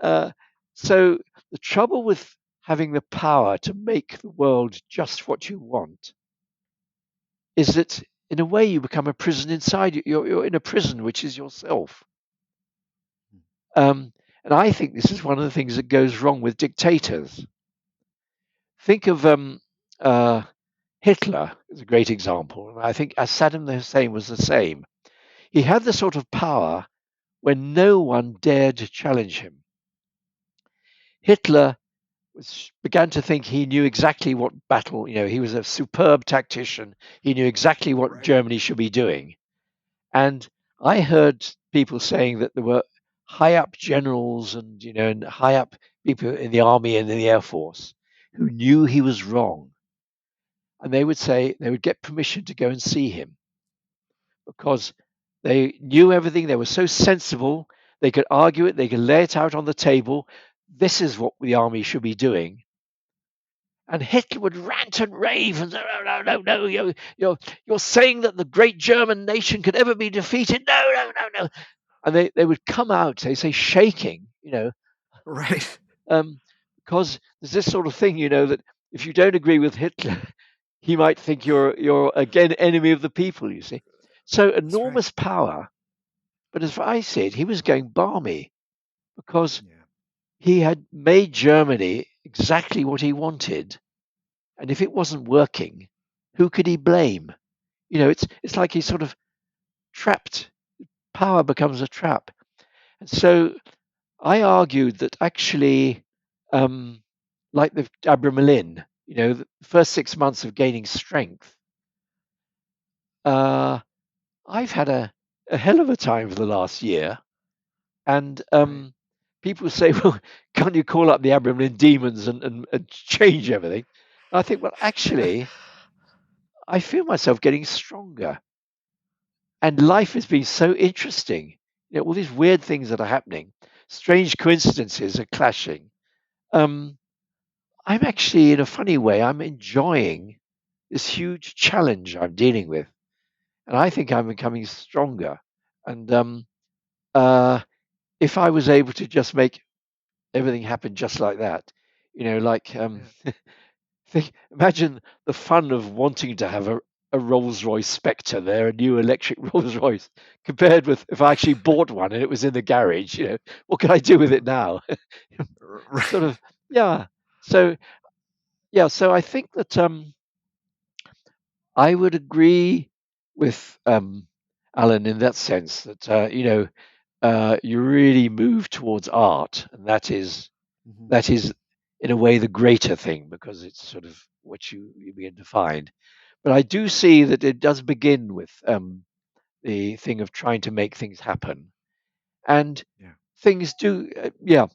uh, so the trouble with having the power to make the world just what you want is that, in a way, you become a prison inside you. You're in a prison, which is yourself. Um, and I think this is one of the things that goes wrong with dictators. Think of uh, Hitler is a great example. I think Saddam Hussein was the same. He had the sort of power when no one dared to challenge him. Hitler began to think he knew exactly what battle, he was a superb tactician. He knew exactly what Right. Germany should be doing. And I heard people saying that there were high up generals and high up people in the army and in the air force who knew he was wrong. And they would say they would get permission to go and see him because they knew everything. They were so sensible. They could argue it. They could lay it out on the table. This is what the army should be doing. And Hitler would rant and rave and say, no, you're saying that the great German nation could ever be defeated. No. And they would come out, they say, shaking, Right. because there's this sort of thing, that if you don't agree with Hitler, he might think you're again enemy of the people, you see. So That's right. enormous power. But as I said, he was going balmy because Yeah. he had made Germany exactly what he wanted. And if it wasn't working, who could he blame? It's like he's sort of trapped. Power becomes a trap. And so I argued that actually, like the Abraham Lin, the first 6 months of gaining strength, uh, I've had a hell of a time for the last year. And Right. people say, well, can't you call up the Abraham Lin demons and change everything? And I think, well, actually, I feel myself getting stronger. And life has been so interesting. All these weird things that are happening, strange coincidences are clashing. Um, I'm actually, in a funny way, I'm enjoying this huge challenge I'm dealing with, and I think I'm becoming stronger. And uh, if I was able to just make everything happen just like that, like Yeah. imagine the fun of wanting to have a Rolls Royce Spectre there, a new electric Rolls Royce, compared with if I actually bought one and it was in the garage. What can I do with it now? Sort Right. of, yeah. So yeah, so I think that I would agree with Alan in that sense that you really move towards art, and Mhm. that is in a way the greater thing because it's sort of what you begin to find. But I do see that it does begin with the thing of trying to make things happen, and Yeah. things do. Yeah,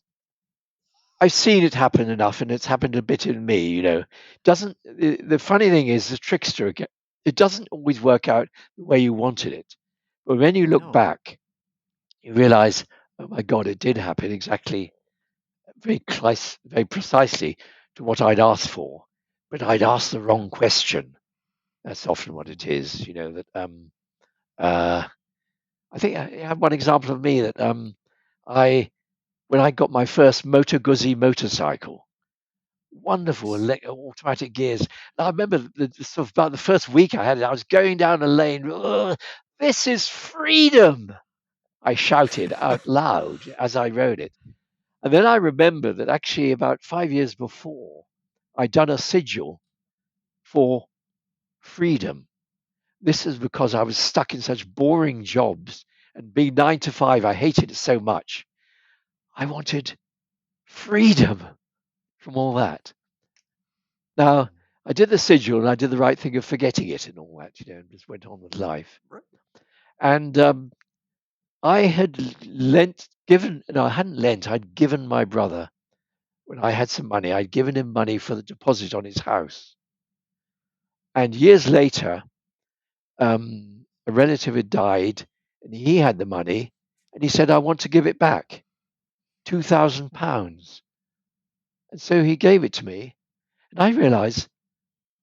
I've seen it happen enough, and it's happened a bit in me. Doesn't the funny thing is the trickster again? It doesn't always work out the way you wanted it, but when you look No. back, you realize, oh my God, it did happen exactly, very precisely to what I'd asked for, but I'd asked the Yeah. wrong question. That's often what it is. That uh, I think I have one example of me that I when I got my first Moto Guzzi motorcycle. Wonderful automatic gears. And I remember sort of about the first week I had it, I was going down a lane. "Ugh, this is freedom!" I shouted out loud as I rode it. And then I remember that actually about 5 years before, I'd done a sigil for freedom. This is because I was stuck in such boring jobs and being 9 to 5, I hated it so much. I wanted freedom from all that. Now, I did the sigil and I did the right thing of forgetting it and all that, and just went on with life. Right. And I had given, no, I hadn't lent, I'd given my brother, when I had some money, I'd given him money for the deposit on his house. And years later, a relative had died and he had the money. And he said, I want to give it back, £2,000. And so he gave it to me. And I realized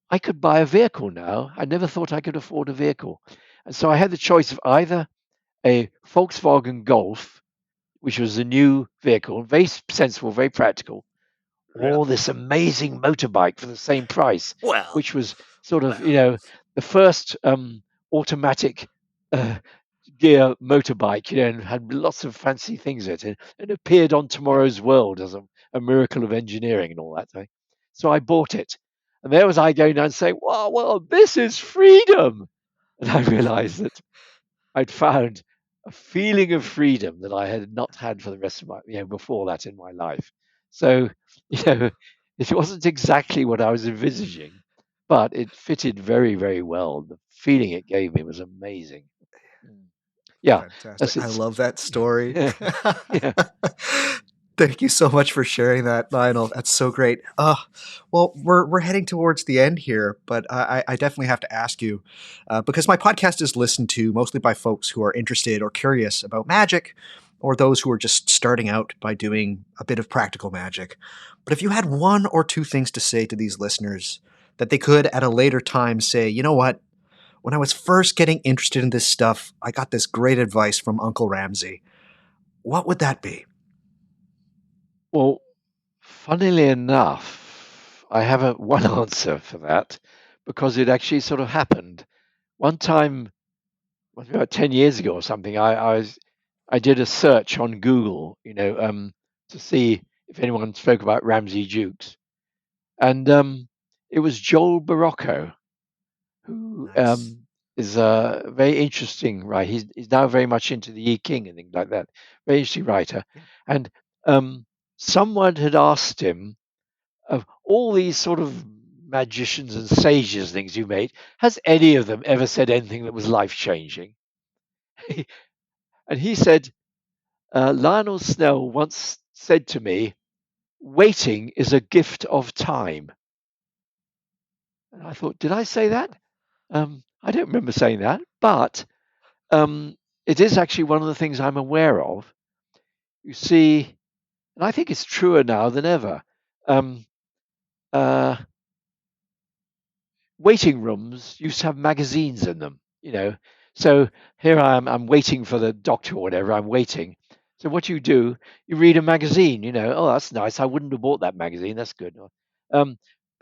I could buy a vehicle now. I never thought I could afford a vehicle. And so I had the choice of either a Volkswagen Golf, which was a new vehicle, very sensible, very practical, Yeah. or this amazing motorbike for the same price, Well, which was sort of, well. the first automatic uh, gear motorbike, and had lots of fancy things in it, and appeared on Tomorrow's World as a miracle of engineering and all that thing. So I bought it. And there was I going down saying, wow, well, this is freedom. And I realized that I'd found a feeling of freedom that I had not had for the rest of my, before that in my life. So, you know, it wasn't exactly what I was envisaging, but it fitted very, very well. The feeling it gave me was amazing. Mm. Yeah, Fantastic. that's I it. love that story. Yeah, yeah. Thank you so much for sharing that, Lionel. That's so great. Well, we're heading towards the end here, but I definitely have to ask you because my podcast is listened to mostly by folks who are interested or curious about magic, or those who are just starting out by doing a bit of practical magic. But if you had one or two things to say to these listeners that they could at a later time say, you know what? When I was first getting interested in this stuff, I got this great advice from Uncle Ramsey. What would that be? Well, funnily enough, I have one answer for that because it actually sort of happened. One time, about 10 years ago or something, I did a search on Google, to see if anyone spoke about Ramsey Dukes. And it was Joel Barocco, who Nice. is very interesting, right? He's now very much into the I Ching and things like that. Very interesting writer. Yeah. And um, someone had asked him, of all these sort of magicians and sages things you made, has any of them ever said anything that was life changing? And he said, Lionel Snell once said to me, waiting is a gift of time. And I thought, did I say that? I don't remember saying that, but um, it is actually one of the things I'm aware of. You see, and I think it's truer now than ever. Um, uh, Waiting rooms used to have magazines in them. So here I am, I'm waiting for the doctor or whatever, I'm waiting. So what do, you read a magazine. Oh, that's nice. I wouldn't have bought that magazine. That's good. Um,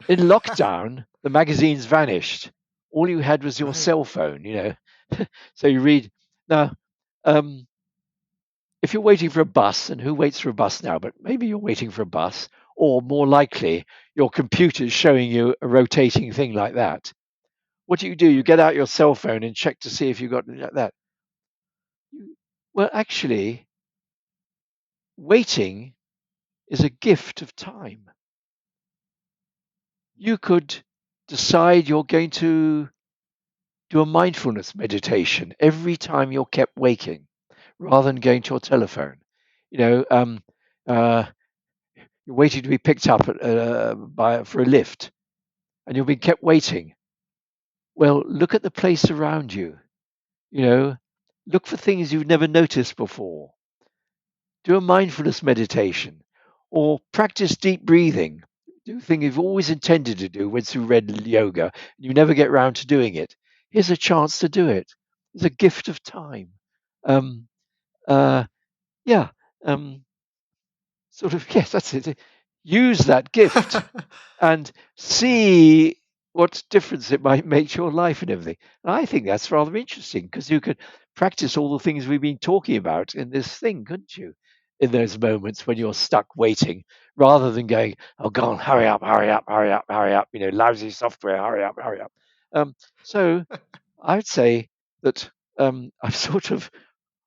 in lockdown, the magazines vanished. All you had was your Right. cell phone. So you read. Now, um, if you're waiting for a bus, and who waits for a bus now? But maybe you're waiting for a bus, or more likely, your computer's showing you a rotating thing like that. What do? You get out your cell phone and check to see if you've got that. Well, actually, waiting is a gift of time. You could decide you're going to do a mindfulness meditation every time you're kept waking rather than going to your telephone. You know, uh, you're waiting to be picked up for a lift and you'll be kept waiting. Well, look at the place around you. You know, look for things you've never noticed before. Do a mindfulness meditation or practice deep breathing. Do a thing you've always intended to do once you read yoga. You never get round to doing it. Here's a chance to do it. It's a gift of time. Um, uh, yeah, um, sort of, yes, that's it. Use that gift and see what difference it might make to your life and everything. And I think that's rather interesting because you could practice all the things we've been talking about in this thing, couldn't you? In those moments when you're stuck waiting, rather than going, "Oh, go on, hurry up, hurry up, hurry up, hurry up," lousy software, hurry up, hurry up. So I would say that I've sort of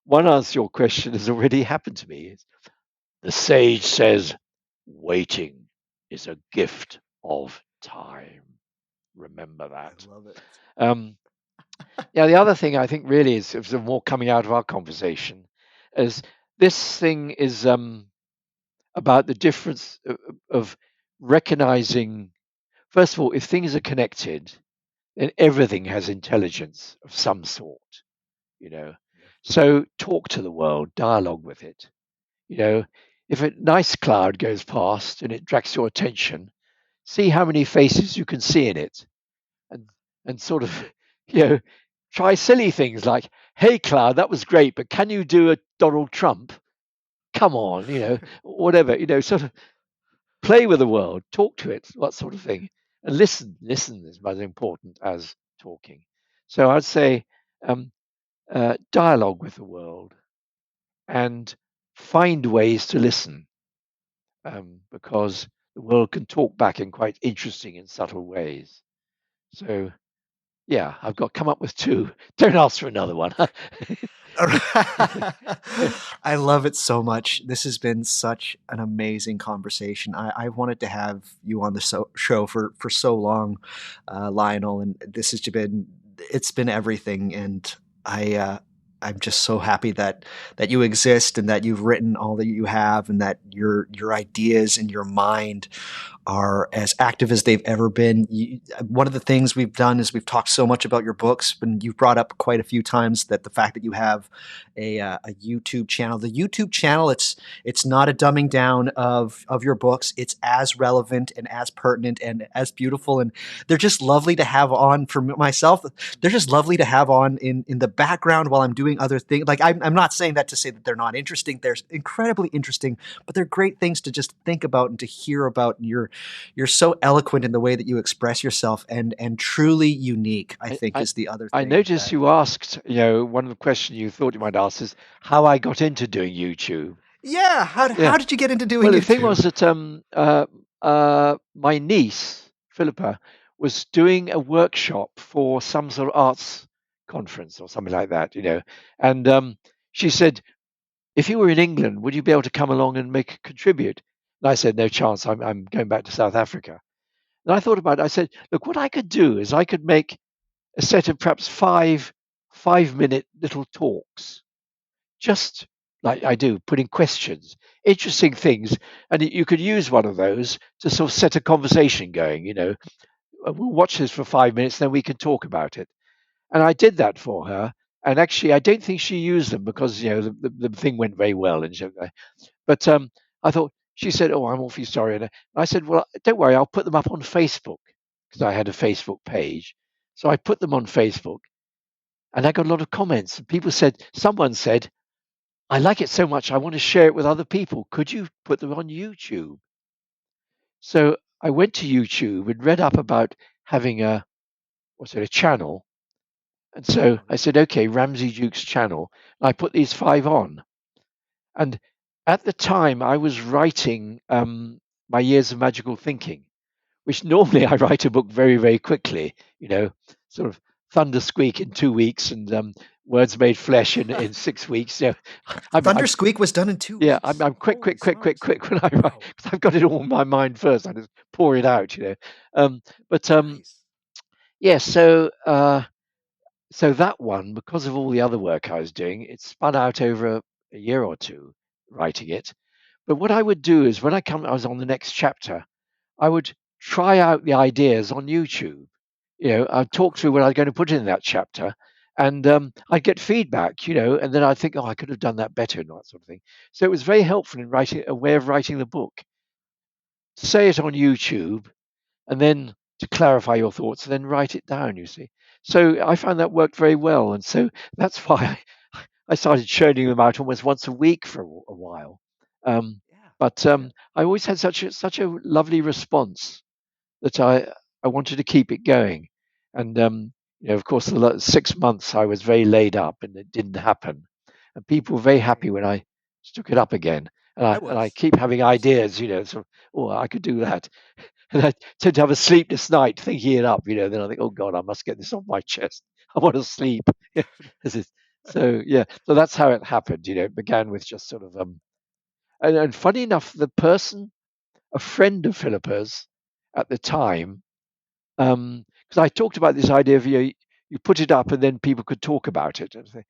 one answer to your question has already happened to me. The sage says, waiting is a gift of time. Remember I that. love it. Um, yeah, the other thing I think really is more coming out of our conversation is this thing is about the difference of recognizing, first of all, if things are connected, then everything has intelligence of some sort, you know. So talk to the world, dialogue with it. You know, if a nice cloud goes past and it attracts your attention, see how many faces you can see in it, and sort of, you know, try silly things like, "Hey, cloud, that was great, but can you do a Donald Trump? Come on, whatever, sort of play with the world, talk to it, what sort of thing, and listen. Listen is as important as talking. So I'd say um, dialogue with the world and find ways to listen, because the world can talk back in quite interesting and subtle ways. So yeah, I've got come up with two. Don't ask for another one. I love it so much. This has been such an amazing conversation. I wanted to have you on the show for so long, Lionel, and this has been it's been everything. And I I'm just so happy that you exist and that you've written all that you have, and that your ideas and your mind are as active as they've ever been. One of the things we've done is we've talked so much about your books, and you've brought up quite a few times that the fact that you have a YouTube channel. The YouTube channel, it's not a dumbing down of your books. It's as relevant and as pertinent and as beautiful, and they're just lovely to have on for myself. They're just lovely to have on in the background while I'm doing other things. Like I'm not saying that to say that they're not interesting. They're incredibly interesting, but they're great things to just think about and to hear about. And you're so eloquent in the way that you express yourself, and truly unique, I I, think, I, is the other I thing noticed that. you asked, one of the questions you thought you might ask is how I got into doing YouTube. Yeah, Yeah. how did you get into doing Well, the thing was YouTube? that my niece Philippa was doing a workshop for some sort of arts conference or something like that, and she said, "If you were in England, would you be able to come along and make a contribute?" And I said, "No chance. I'm going back to South Africa." And I thought about it. I said, "Look, what I could do is I could make a set of perhaps 5 minute little talks, just like I do, putting questions, interesting things, and you could use one of those to sort of set a conversation going. We'll watch this for 5 minutes, then we can talk about it." And I did that for her. And actually, I don't think she used them because the thing went very well. But I thought she said, "Oh, I'm awfully sorry." And I said, "Well, don't worry, I'll put them up on Facebook," because I had a Facebook page. So I put them on Facebook, and I got a lot of comments. People said, someone said, "I like it so much, I want to share it with other people. Could you put them on YouTube?" So I went to YouTube and read up about having a channel. And so I said, "Okay, Ramsey Dukes channel." And I put these five on. And at the time, I was writing my Years of Magical Thinking, which normally I write a book very, very quickly, sort of thunder squeak in 2 weeks and words made flesh in 6 weeks. I'm Thunder Squeak was done in two yeah, I'm, weeks. I'm quick, Holy quick, quick, quick, smokes! quick when I write Wow, because I've got it all in my mind first. I just pour it out. But nice. yeah, so that one, because of all the other work I was doing, it spun out over a year or two writing it. But what I would do is when I was on the next chapter, I would try out the ideas on YouTube. I'd talk through what I was going to put in that chapter, and I'd get feedback, and then I'd think, "Oh, I could have done that better," and that sort of thing. So it was very helpful in writing a way of writing the book. Say it on YouTube, and then to clarify your thoughts, and then write it down. You see, so I found that worked very well, and so that's why I started churning them out almost once a week for a while. Um, Yeah, but yeah. I always had such a lovely response that I wanted to keep it going. And of course, the 6 months I was very laid up, and it didn't happen. And people were very happy Right. when I took it up again. And I I was. keep having I was too. ideas, sort of, "Oh, I could do that." And I tend to have a sleepless night thinking it up, Then I think, "Oh God, I must get this off my chest. I want to sleep." This is- so yeah, so that's how it happened. It began with just sort of and funny enough, a friend of Philippa's at the time, because I talked about this idea of you put it up and then people could talk about it. And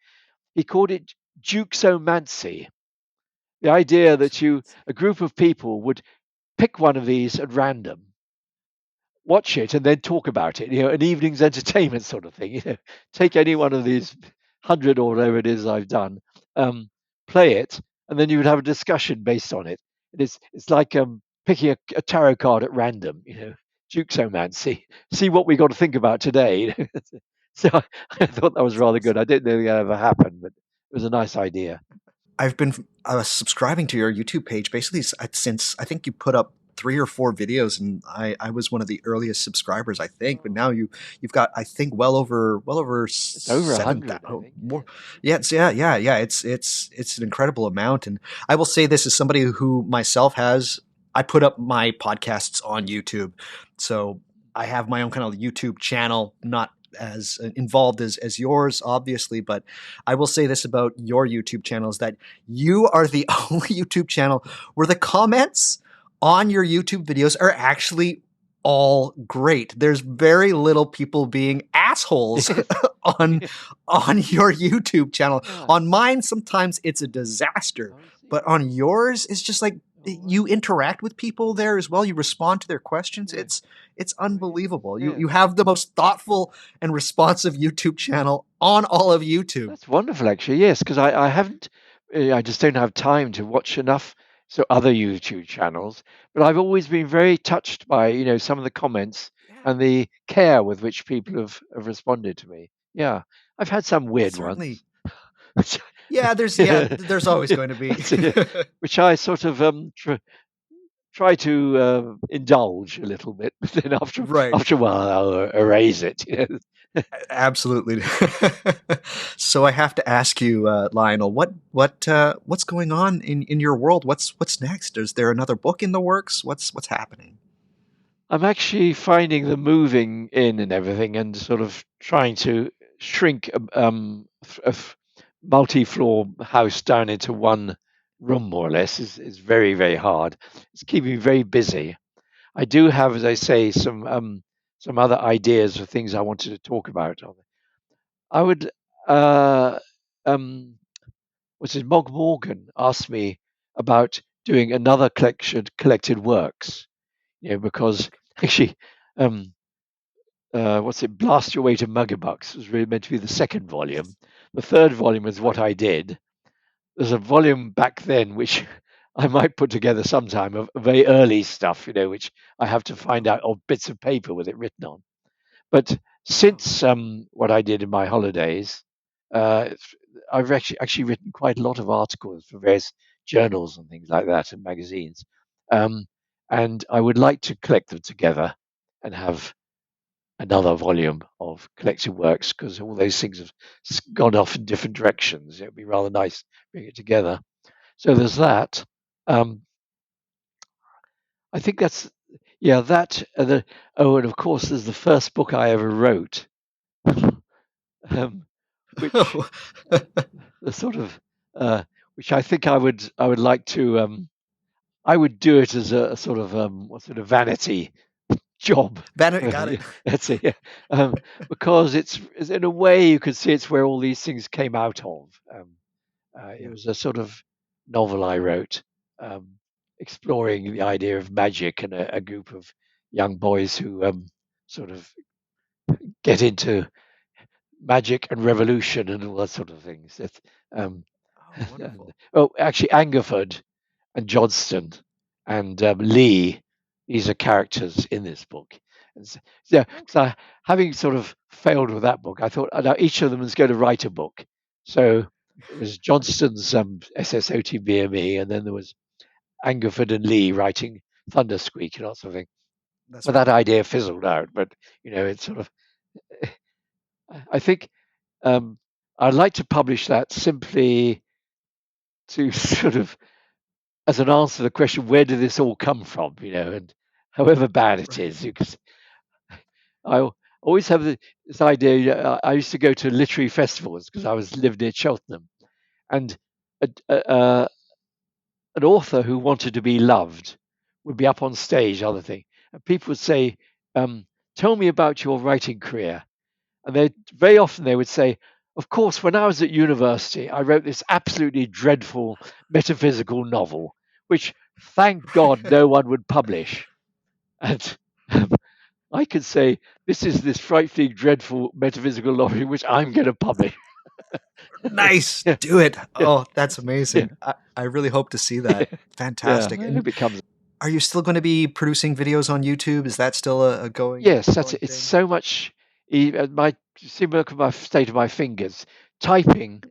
he called it Dukesomancy, the idea that a group of people would pick one of these at random, watch it, and then talk about it. An evening's entertainment sort of thing. Take any one of these 100 or whatever it is I've done, um, play it, and then you would have a discussion based on it. It's like picking a tarot card at random, Dukesomancy. See what we got to think about today. So I thought that was That's rather good. awesome. I didn't think that ever happened, but it was a nice idea. I've been subscribing to your YouTube page basically since I think you put up 3 or 4 videos, and I was one of the earliest subscribers, I think. But Oh, now you've got, I think, well over it's over 7,000 100, I think. more. Yes. Yeah, yeah. It's an incredible amount, and I will say this as somebody who myself has. I put up my podcasts on YouTube, so I have my own kind of YouTube channel, not as involved as yours, obviously, but I will say this about your YouTube channel is that you are the only YouTube channel where the comments on your YouTube videos are actually all great. There's very little people being assholes Yes. on on your YouTube channel. Yeah. On mine, sometimes it's a disaster, Oh, I see. but on yours, it's just like Oh, you wow. interact with people there as well. You respond to their questions. Yeah. It's Oh, yes. unbelievable. You Yes. have the most thoughtful and responsive YouTube channel on all of YouTube. That's wonderful, actually. Yes, because I haven't, I just don't have time to watch enough so other YouTube channels. But I've always been very touched by some of the comments Yeah, and the care with which people have responded to me. Yeah, I've had some weird certainly. ones, which, Yeah, there's yeah, there's always going to be. which I sort of try to indulge a little bit, but then after Right. after a while I'll erase it. Absolutely. So I have to ask you, Lionel, what's going on in your world? What's next? Is there another book in the works? What's happening? I'm actually finding the moving in and everything, and sort of trying to shrink a multi-floor house down into one room, more or less, is very very hard. It's keeping me very busy. I do have, as I say, some other ideas of things I wanted to talk about. I would uh, um, what's it? Mog Morgan asked me about doing another collection, collected works. Because actually, um, what's it? Blast Your Way to Muggerbucks was really meant to be the second volume. Yes. The third volume is what Right. I did. There's a volume back then which I might put together sometime of very early stuff, which I have to find out, Okay. or bits of paper with it written on. But Wow. since what I did in my holidays, uh, I've actually written quite a lot of articles for various journals and things like that and magazines. Um, and I would like to collect them together and have another volume of collected works because all those things have gone off in different directions. It would be rather nice to bring it together. So there's that. Um, I think that's yeah that and of course there's the first book I ever wrote, um, which the sort of which I think I would like to I would do it as a sort of what sort of vanity job. Banner, got it. That's it. Yeah. Because it's in a way you could see it's where all these things came out of. It Yeah. was a sort of novel I wrote, um, exploring the idea of magic and a group of young boys who sort of get into magic and revolution and all that sort of things. Um, Oh, and, wonderful. oh, actually, Angerford and Johnston and Lee, these are characters in this book. And so, yeah, so Okay. having sort of failed with that book, I thought now each of them was going to write a book. So it was Johnston's SSOTBME, and then there was Angerford and Lee writing Thundersqueak and that sort of thing. That's But that right. idea fizzled out. But it's sort of I think um, I'd like to publish that simply to sort of as an answer to the question, where did this all come from? And however bad it Right. is, I always have this idea. I used to go to literary festivals because I was lived near Cheltenham, and a, an author who wanted to be loved would be up on stage, other thing, and people would say, "Tell me about your writing career." And they very often they would say, "Of course, when I was at university, I wrote this absolutely dreadful metaphysical novel, which, thank God, no one would publish." And um, I could say, "This is this frightfully dreadful metaphysical novel which I'm going to publish." Nice. Yeah, Do it. yeah, Oh, that's yeah, amazing. I really hope to see yeah, that. yeah. Fantastic. I And hope it comes. are you still going to be producing videos on YouTube? Is that still a Yes, that's going it. It's thing? so much. My see, look at my state of my fingers. Typing,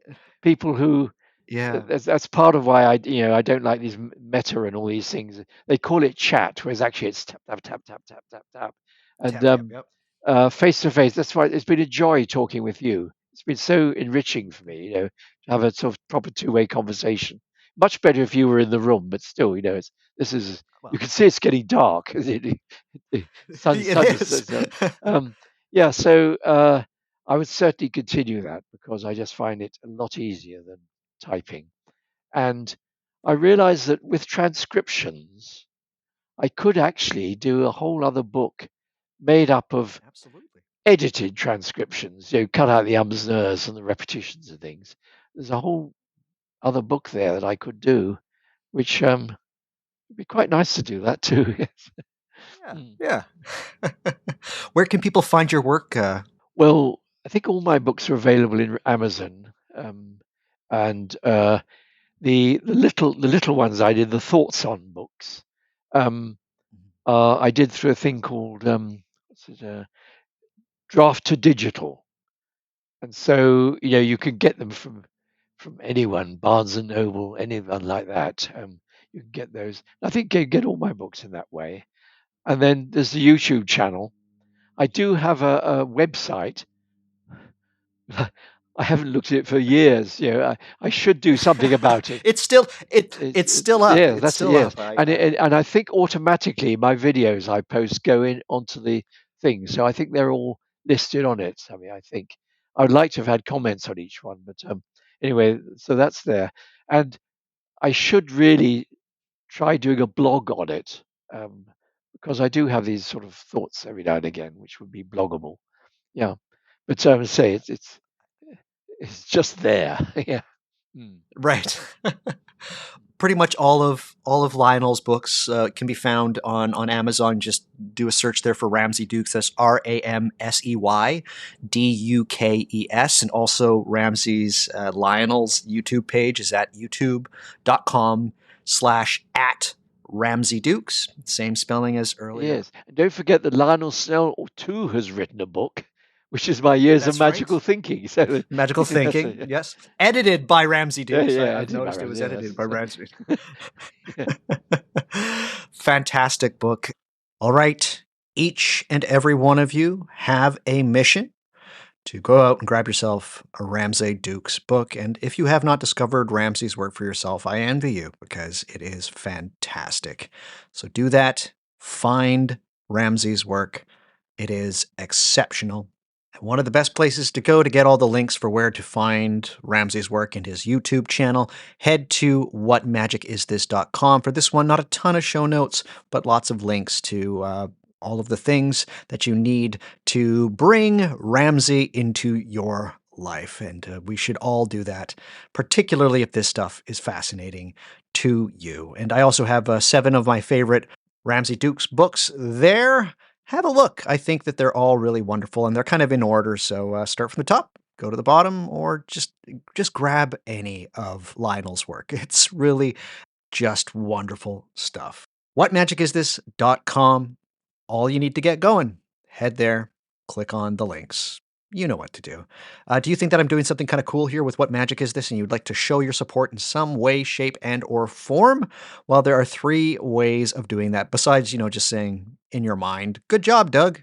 people who Yeah. that's part of why I don't like these meta and all these things. They call it chat, whereas actually it's tap tap tap tap tap tap tap. And Tap, yep, yep. face to face. That's why it's been a joy talking with you. It's been so enriching for me, to have a sort of proper two-way conversation. Much better if you were in the room, but still, this is you Well, can see it's getting dark. The it sun is is. um, yeah. So I would certainly continue that because I just find it a lot easier than typing. And I realized that with transcriptions, I could actually do a whole other book made up of Absolutely. edited transcriptions, cut out the ums and ers and the repetitions and things. There's a whole other book there that I could do, which would be quite nice to do that too. Yes. Yeah, Mm. yeah. Where can people find your work? Well, I think all my books are available in Amazon, and the little ones I did the thoughts on books. Um, I did through a thing called what's it, draft to digital, and so you can get them from anyone, Barnes and Noble, anyone like that. You can get those. I think you get all my books in that way. And then there's the YouTube channel. I do have a website. I haven't looked at it for years. I should do something about it. It's still it's still up. Yeah, It's that's it. still Yes, up. and I think automatically my videos I post go in onto the thing, so I think they're all listed on it. I mean, I think I would like to have had comments on each one, but anyway, so that's there, and I should really try doing a blog on it um, because I do have these sort of thoughts every now and again, which would be bloggable. Yeah, but say it's just there. Yeah. Mm. Right. Pretty much all of Lionel's books can be found on Amazon. Just do a search there for Ramsey Dukes. That's RamseyDukes, and also Ramsey's Lionel's YouTube page is at youtube.com/at Ramsey Dukes. Same spelling as earlier. Yes, and don't forget that Lionel Snell too has written a book, which is my years of That's right. magical thinking. So Magical yes, Thinking, yes. Edited by Ramsey yeah, Dukes. yeah, I've edited by noticed it was Ramsey. Yeah, edited by that's Ramsey. yeah. Fantastic book. All right. Each and every one of you have a mission to go out and grab yourself a Ramsey Dukes book. And if you have not discovered Ramsey's work for yourself, I envy you because it is fantastic. So do that. Find Ramsey's work. It is exceptional. And one of the best places to go to get all the links for where to find Ramsey's work and his YouTube channel, head to whatmagicisthis.com. For this one, not a ton of show notes, but lots of links to all of the things that you need to bring Ramsey into your life. And we should all do that, particularly if this stuff is fascinating to you. And I also have 7 of my favorite Ramsey Dukes books there. Have a look. I think that they're all really wonderful and they're kind of in order. So start from the top, go to the bottom, or just grab any of Lionel's work. It's really just wonderful stuff. Whatmagicisthis.com. All you need to get going. Head there, click on the links. You know what to do. Do you think that I'm doing something kind of cool here with What Magic Is This and you'd like to show your support in some way, shape, and or form? Well, there are 3 ways of doing that besides, just saying in your mind, "Good job, Doug.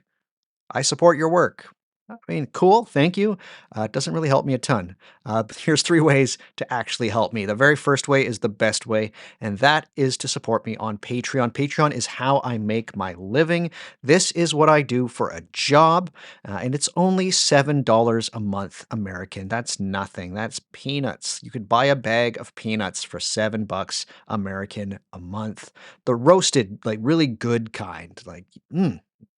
I support your work." I mean, cool, thank you. It doesn't really help me a ton. But here's 3 ways to actually help me. The very first way is the best way, and that is to support me on Patreon. Patreon is how I make my living. This is what I do for a job, and it's only $7 a month American. That's nothing. That's peanuts. You could buy a bag of peanuts for $7 American a month. The roasted, like really good kind. Like,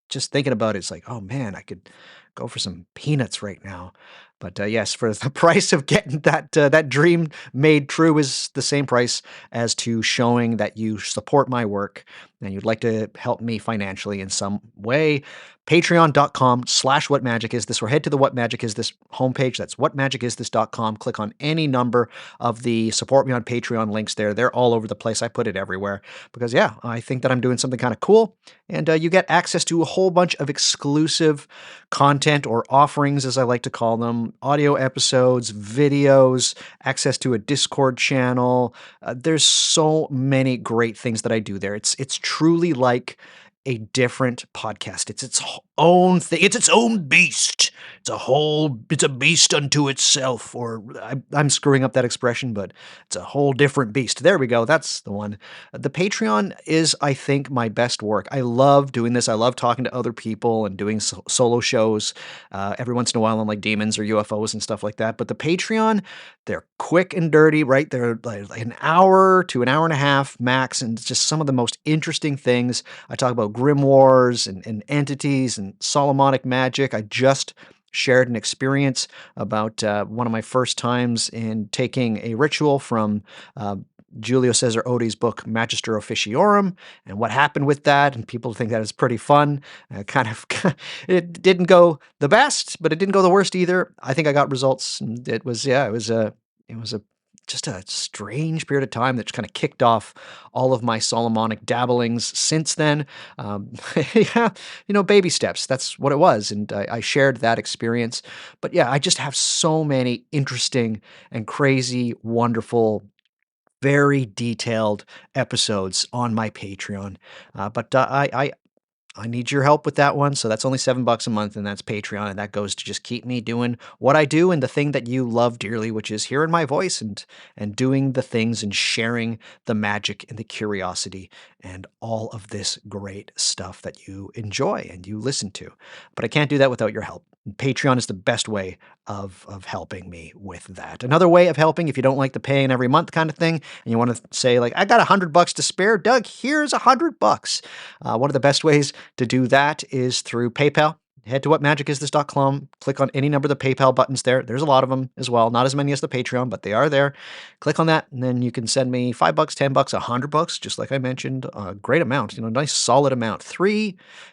just thinking about it, it's like, oh man, I could go for some peanuts right now. But yes, for the price of getting that dream made true is the same price as to showing that you support my work and you'd like to help me financially in some way. Patreon.com/whatmagicisthis, or head to the What Magic Is This homepage. That's whatmagicisthis.com. Click on any number of the support me on Patreon links there. They're all over the place. I put it everywhere because, yeah, I think that I'm doing something kind of cool. And you get access to a whole bunch of exclusive content, or offerings, as I like to call them, audio episodes, videos, access to a Discord channel. There's so many great things that I do there. It's truly like a different podcast. It's its own thing. It's its own beast. It's a beast unto itself. Or I'm screwing up that expression, but it's a whole different beast. There we go. That's the one. The Patreon is, I think, my best work. I love doing this. I love talking to other people and doing solo shows every once in a while on like demons or UFOs and stuff like that. But the Patreon, they're quick and dirty, right? They're like an hour to an hour and a half max, and it's just some of the most interesting things. I talk about grimoires and entities and Solomonic magic. I just shared an experience about one of my first times in taking a ritual from Julio Cesar Oddi's book Magister Officiorum, and what happened with that. And people think that is pretty fun. It didn't go the best, but it didn't go the worst either. I think I got results. And it was just a strange period of time that kind of kicked off all of my Solomonic dabblings since then. Yeah, baby steps. That's what it was. And I shared that experience. But yeah, I just have so many interesting and crazy, wonderful, very detailed episodes on my Patreon. But I need your help with that one. So that's only $7 a month, and that's Patreon. And that goes to just keep me doing what I do and the thing that you love dearly, which is hearing my voice and doing the things and sharing the magic and the curiosity and all of this great stuff that you enjoy and you listen to. But I can't do that without your help. Patreon is the best way of helping me with that. Another way of helping, if you don't like the paying every month kind of thing, and you want to say like, I got $100 to spare, Doug, here's $100. One of the best ways to do that is through PayPal. Head to whatmagicisthis.com, click on any number of the PayPal buttons there. There's a lot of them as well. Not as many as the Patreon, but they are there. Click on that, and then you can send me $5, $10, $100, just like I mentioned. A great amount, nice solid amount.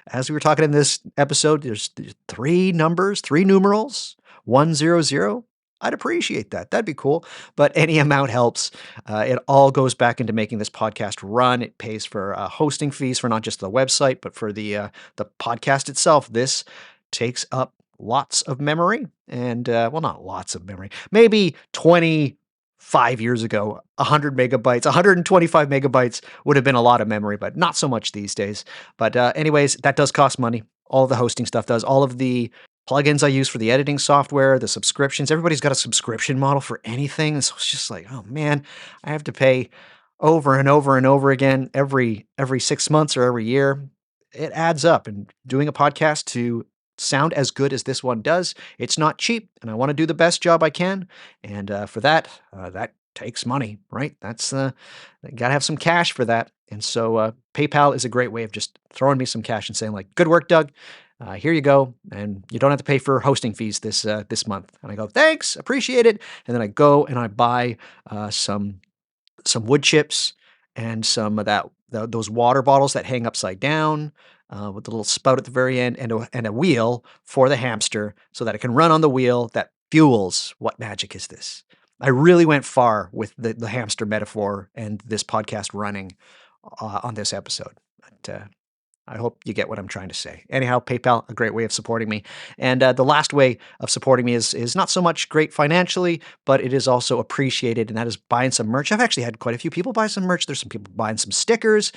As we were talking in this episode, there's 3 numbers, 3 numerals, 100. I'd appreciate that. That'd be cool. But any amount helps. It all goes back into making this podcast run. It pays for hosting fees for not just the website, but for the podcast itself. This takes up lots of memory, and not lots of memory. Maybe 25 years ago, 100 megabytes, 125 megabytes would have been a lot of memory, but not so much these days. But anyways, that does cost money. All the hosting stuff does. All of the plugins I use for the editing software, the subscriptions. Everybody's got a subscription model for anything. So it's just like, oh man, I have to pay over and over and over again every 6 months or every year. It adds up. And doing a podcast to sound as good as this one does, it's not cheap. And I want to do the best job I can. And for that, that takes money, right? That's got to have some cash for that. And so PayPal is a great way of just throwing me some cash and saying like, good work, Doug. Here you go, and you don't have to pay for hosting fees this month. And I go, thanks, appreciate it. And then I go and I buy some wood chips and some of those water bottles that hang upside down with the little spout at the very end, and a wheel for the hamster so that it can run on the wheel that fuels What Magic Is This? I really went far with the hamster metaphor and this podcast running on this episode. But, I hope you get what I'm trying to say. Anyhow, PayPal, a great way of supporting me. And the last way of supporting me is not so much great financially, but it is also appreciated, and that is buying some merch. I've actually had quite a few people buy some merch. There's some people buying some stickers,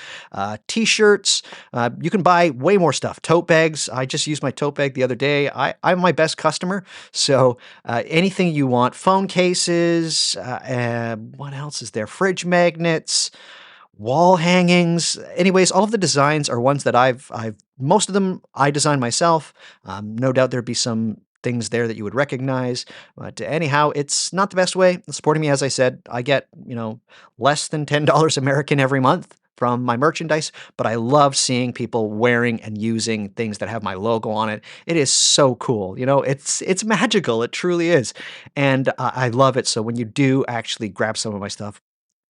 T-shirts. You can buy way more stuff. Tote bags. I just used my tote bag the other day. I'm my best customer. So anything you want. Phone cases. What else is there? Fridge magnets. Wall hangings. Anyways, all of the designs are ones that most of them I designed myself. No doubt there'd be some things there that you would recognize. But anyhow, it's not the best way. Supporting me, as I said, I get, less than $10 American every month. from my merchandise, but I love seeing people wearing and using things that have my logo on it. It is so cool. It's magical. It truly is. And I love it. So when you do actually grab some of my stuff,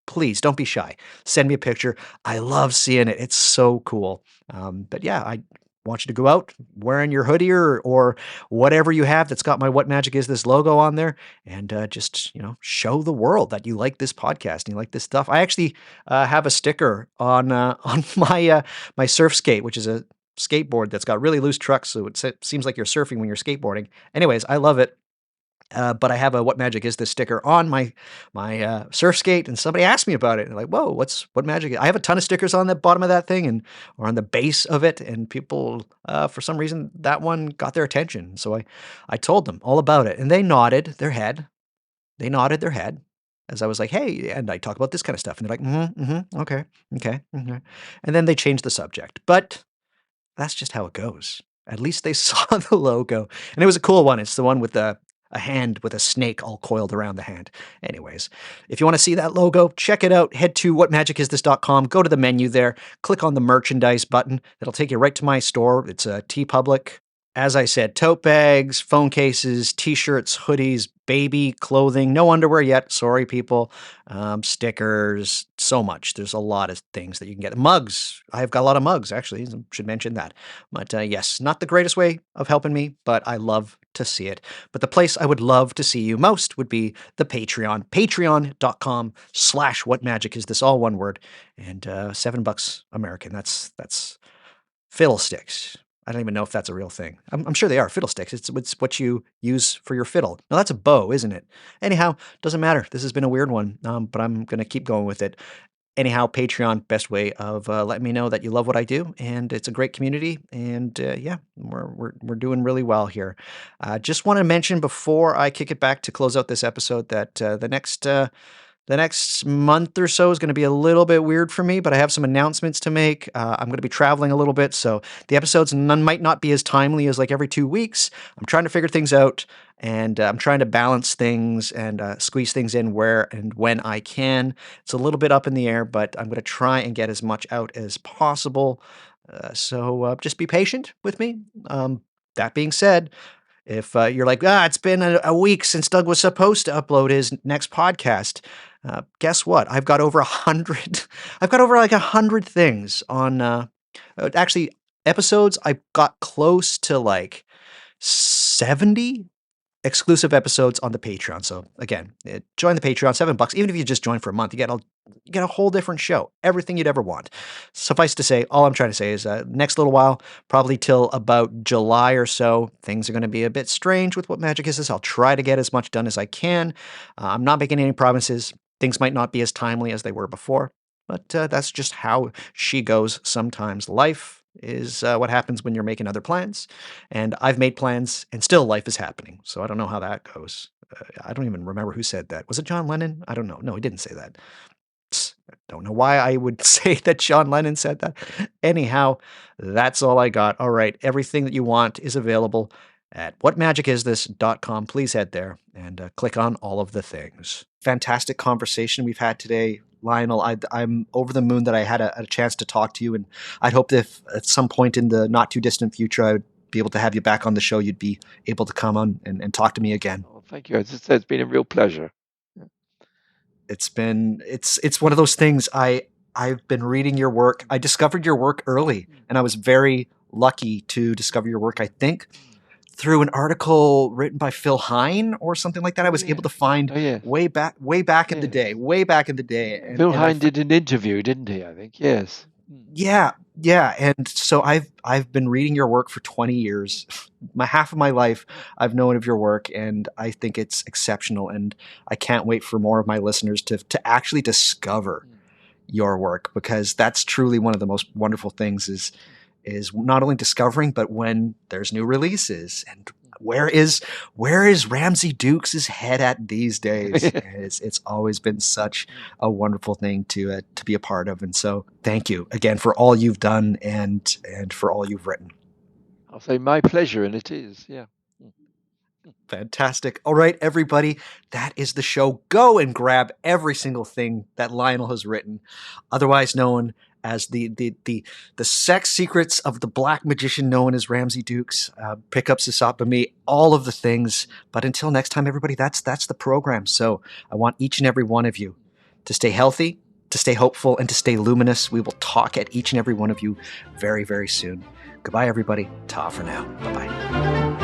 please don't be shy. Send me a picture. I love seeing it. It's so cool. But yeah, I want you to go out wearing your hoodie or whatever you have that's got my What Magic Is This logo on there, and just show the world that you like this podcast and you like this stuff. I actually have a sticker on on my surf skate, which is a skateboard that's got really loose trucks, so it seems like you're surfing when you're skateboarding. Anyways, I love it. But I have a "What Magic Is This" sticker on my surf skate, and somebody asked me about it. They're like, "Whoa, what magic?" I have a ton of stickers on the bottom of that thing, or on the base of it, and people, for some reason, that one got their attention. So I told them all about it, and they nodded their head. They nodded their head as I was like, "Hey," and I talk about this kind of stuff, and they're like, okay, okay, okay," and then they changed the subject. But that's just how it goes. At least they saw the logo, and it was a cool one. It's the one with a hand with a snake all coiled around the hand. Anyways, if you want to see that logo, check it out. Head to whatmagicisthis.com, go to the menu there, click on the merchandise button. It'll take you right to my store. It's a TeePublic. As I said, tote bags, phone cases, t-shirts, hoodies, baby clothing, no underwear yet. Sorry, people. Stickers, so much. There's a lot of things that you can get. Mugs. I've got a lot of mugs, actually. Should mention that. But yes, not the greatest way of helping me, but I love to see it. But the place I would love to see you most would be the Patreon. Patreon.com/whatmagicisthis, all one word. And $7 American. That's fiddlesticks. I don't even know if that's a real thing. I'm sure they are. Fiddlesticks. It's what you use for your fiddle. No, that's a bow, isn't it? Anyhow, doesn't matter. This has been a weird one, but I'm going to keep going with it. Anyhow, Patreon, best way of letting me know that you love what I do, and it's a great community. And yeah, we're doing really well here. Just want to mention before I kick it back to close out this episode that the next month or so is going to be a little bit weird for me, but I have some announcements to make. I'm going to be traveling a little bit, so the episodes might not be as timely as like every 2 weeks. I'm trying to figure things out, and I'm trying to balance things and squeeze things in where and when I can. It's a little bit up in the air, but I'm going to try and get as much out as possible. So just be patient with me. That being said, if you're like, it's been a week since Doug was supposed to upload his next podcast, guess what? I've got over 100. I've got over like 100 things on. Actually, episodes. I got close to like 70 exclusive episodes on the Patreon. So again, join the Patreon, $7. Even if you just join for a month, you get a whole different show, everything you'd ever want. Suffice to say, all I'm trying to say is next little while, probably till about July or so, things are going to be a bit strange with What Magic Is This. I'll try to get as much done as I can. I'm not making any promises. Things might not be as timely as they were before, but that's just how she goes sometimes. Life is what happens when you're making other plans. And I've made plans, and still life is happening. So I don't know how that goes. I don't even remember who said that. Was it John Lennon? I don't know. No, he didn't say that. I don't know why I would say that John Lennon said that. Anyhow, that's all I got. All right. Everything that you want is available at whatmagicisthis.com. Please head there and click on all of the things. Fantastic conversation we've had today, Lionel. I'm over the moon that I had a chance to talk to you, and I'd hope that if at some point in the not too distant future I would be able to have you back on the show, you'd be able to come on and talk to me again. Oh, thank you. It's been a real pleasure. It's one of those things. I've been reading your work. I discovered your work early, and I was very lucky to discover your work, I think, through an article written by Phil Hine or something like that. I was able to find way back in the day. And Phil Hine did an interview, didn't he? I think, yes. Yeah. And so I've been reading your work for 20 years. Half of my life I've known of your work, and I think it's exceptional. And I can't wait for more of my listeners to actually discover your work, because that's truly one of the most wonderful things is not only discovering, but when there's new releases. And where is Ramsey Dukes' head at these days? It's always been such a wonderful thing to be a part of. And so thank you again for all you've done and for all you've written. I'll say my pleasure, and it is, yeah. Fantastic. All right, everybody, that is the show. Go and grab every single thing that Lionel has written, otherwise known as the sex secrets of the black magician known as Ramsey Dukes, pick up Sisapami, all of the things. But until next time, everybody, that's the program. So I want each and every one of you to stay healthy, to stay hopeful, and to stay luminous. We will talk at each and every one of you very, very soon. Goodbye, everybody. Ta for now. Bye-bye.